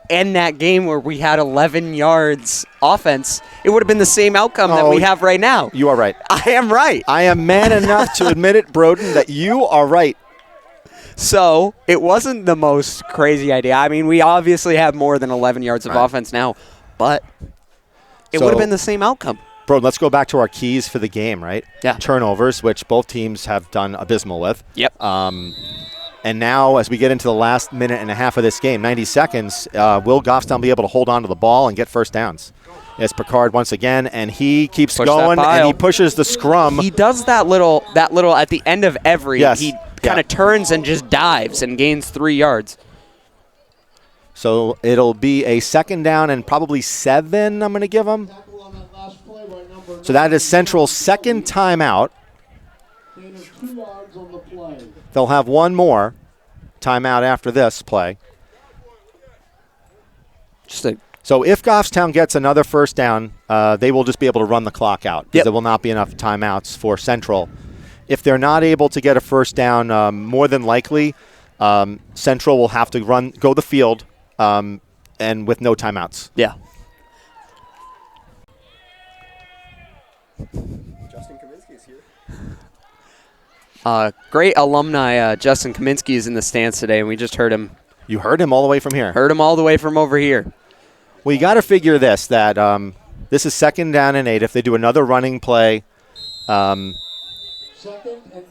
end that game where we had 11 yards offense, it would have been the same outcome that we have right now. You are right. I am right. I am man enough to admit it, Broden, that you are right. So it wasn't the most crazy idea. I mean, we obviously have more than 11 yards of offense now, but it would have been the same outcome. Bro, let's go back to our keys for the game, right? Yeah. Turnovers, which both teams have done abysmal with. Yep. And now, as we get into the last minute and a half of this game, 90 seconds, will Goffstown be able to hold on to the ball and get first downs? It's Picard once again, and he keeps going, and he pushes the scrum. He does that little at the end of every. Yes. He kind of turns and just dives and gains 3 yards. So it'll be a second down and probably 7 I'm going to give him. So that is Central's second timeout. They'll have one more timeout after this play. So if Goffstown gets another first down, they will just be able to run the clock out. There will not be enough timeouts for Central. If they're not able to get a first down, more than likely, Central will have to go the field, and with no timeouts. Yeah. Justin Kaminsky is here. Great alumni Justin Kaminsky is in the stands today, and we just heard him. You heard him all the way from here. Heard him all the way from over here. Well, you got to figure this, that this is second down and 8. If they do another running play,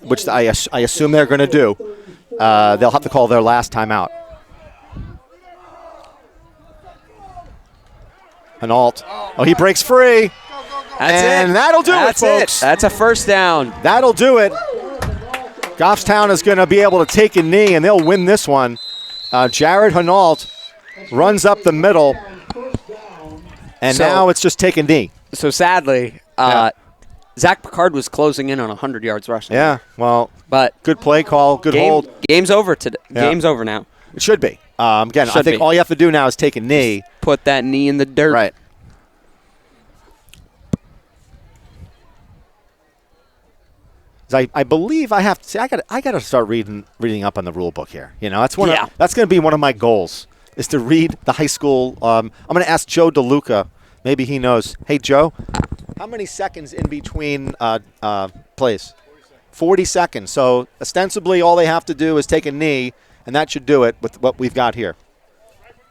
which I assume they're going to do, they'll have to call their last timeout. Hinault. Oh, he breaks free. And that'll do it, folks. That's a first down. That'll do it. Goffstown is going to be able to take a knee, and they'll win this one. Jared Hinault runs up the middle, and now it's just take a knee. So sadly, Zach Picard was closing in on 100 yards rushing. Yeah, well, but good play call, good hold. Game's over today. Yeah. Game's over now. It should be. Again, I think all you have to do now is take a knee. Put that knee in the dirt. Right. I believe I have to say I got to start reading up on the rule book here. You know, that's that's going to be one of my goals is to read the high school. I'm going to ask Joe DeLuca. Maybe he knows. Hey, Joe, how many seconds in between plays? 40 seconds. So ostensibly, all they have to do is take a knee, and that should do it with what we've got here.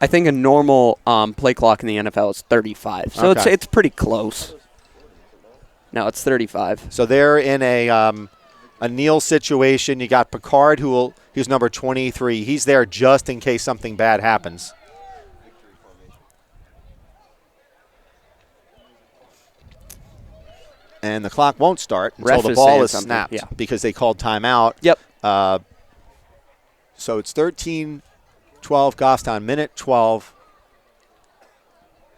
I think a normal play clock in the NFL is 35. So it's pretty close. No, it's 35. So they're in a kneel situation. You got Picard, who's number 23. He's there just in case something bad happens. And the clock won't start until the ball is snapped because they called timeout. Yep. So it's 13-12 Goffstown, minute 12.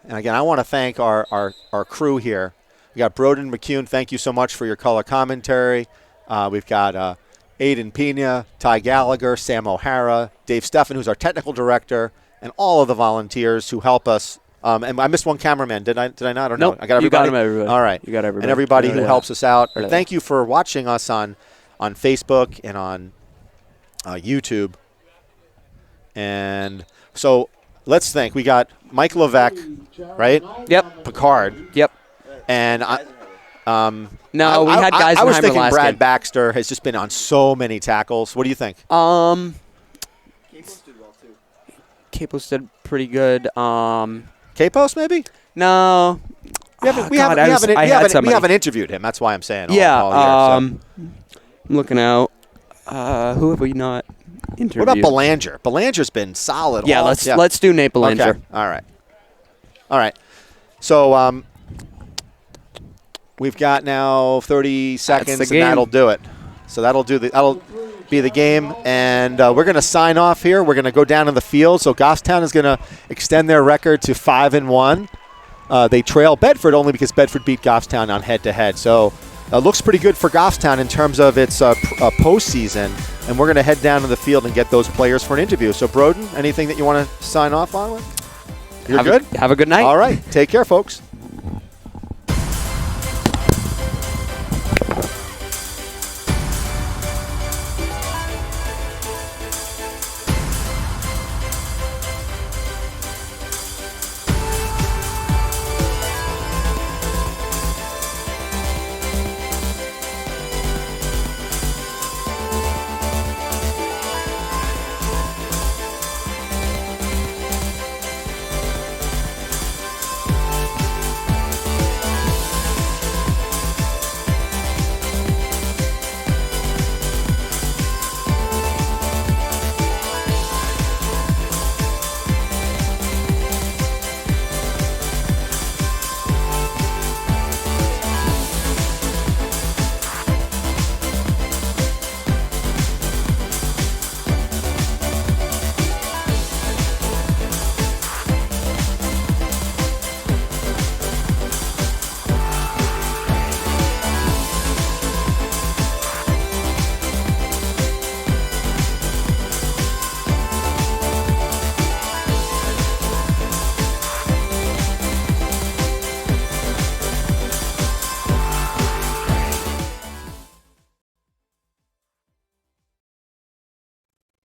And again, I want to thank our crew here. We got Broden McCune. Thank you so much for your color commentary. We've got Aiden Pena, Ty Gallagher, Sam O'Hara, Dave Steffen, who's our technical director, and all of the volunteers who help us. And I missed one cameraman. Did I not? Or nope, no? I got everybody. You got him, everybody. All right. You got everybody. And everybody who helps us out. Thank you for watching us on Facebook and on YouTube. And so let's think. We got Mike Levesque, right? Yep. Picard. Yep. And we had guys. I was thinking last Brad game. Baxter has just been on so many tackles. What do you think? Capos did well too. Capos did pretty good. Capos maybe? No. We haven't interviewed him. That's why I'm saying. All year, I'm looking out. Who have we not interviewed? What about Belanger? Belanger's been solid. Yeah, let's do Nate Belanger. Okay. All right. So we've got now 30 seconds, and that'll do it. So that'll be the game, and we're going to sign off here. We're going to go down in the field. So Goffstown is going to extend their record to 5-1. They trail Bedford only because Bedford beat Goffstown on head-to-head. So it looks pretty good for Goffstown in terms of its postseason, and we're going to head down to the field and get those players for an interview. So Broden, anything that you want to sign off on? You're good? Have a good night. All right. Take care, folks.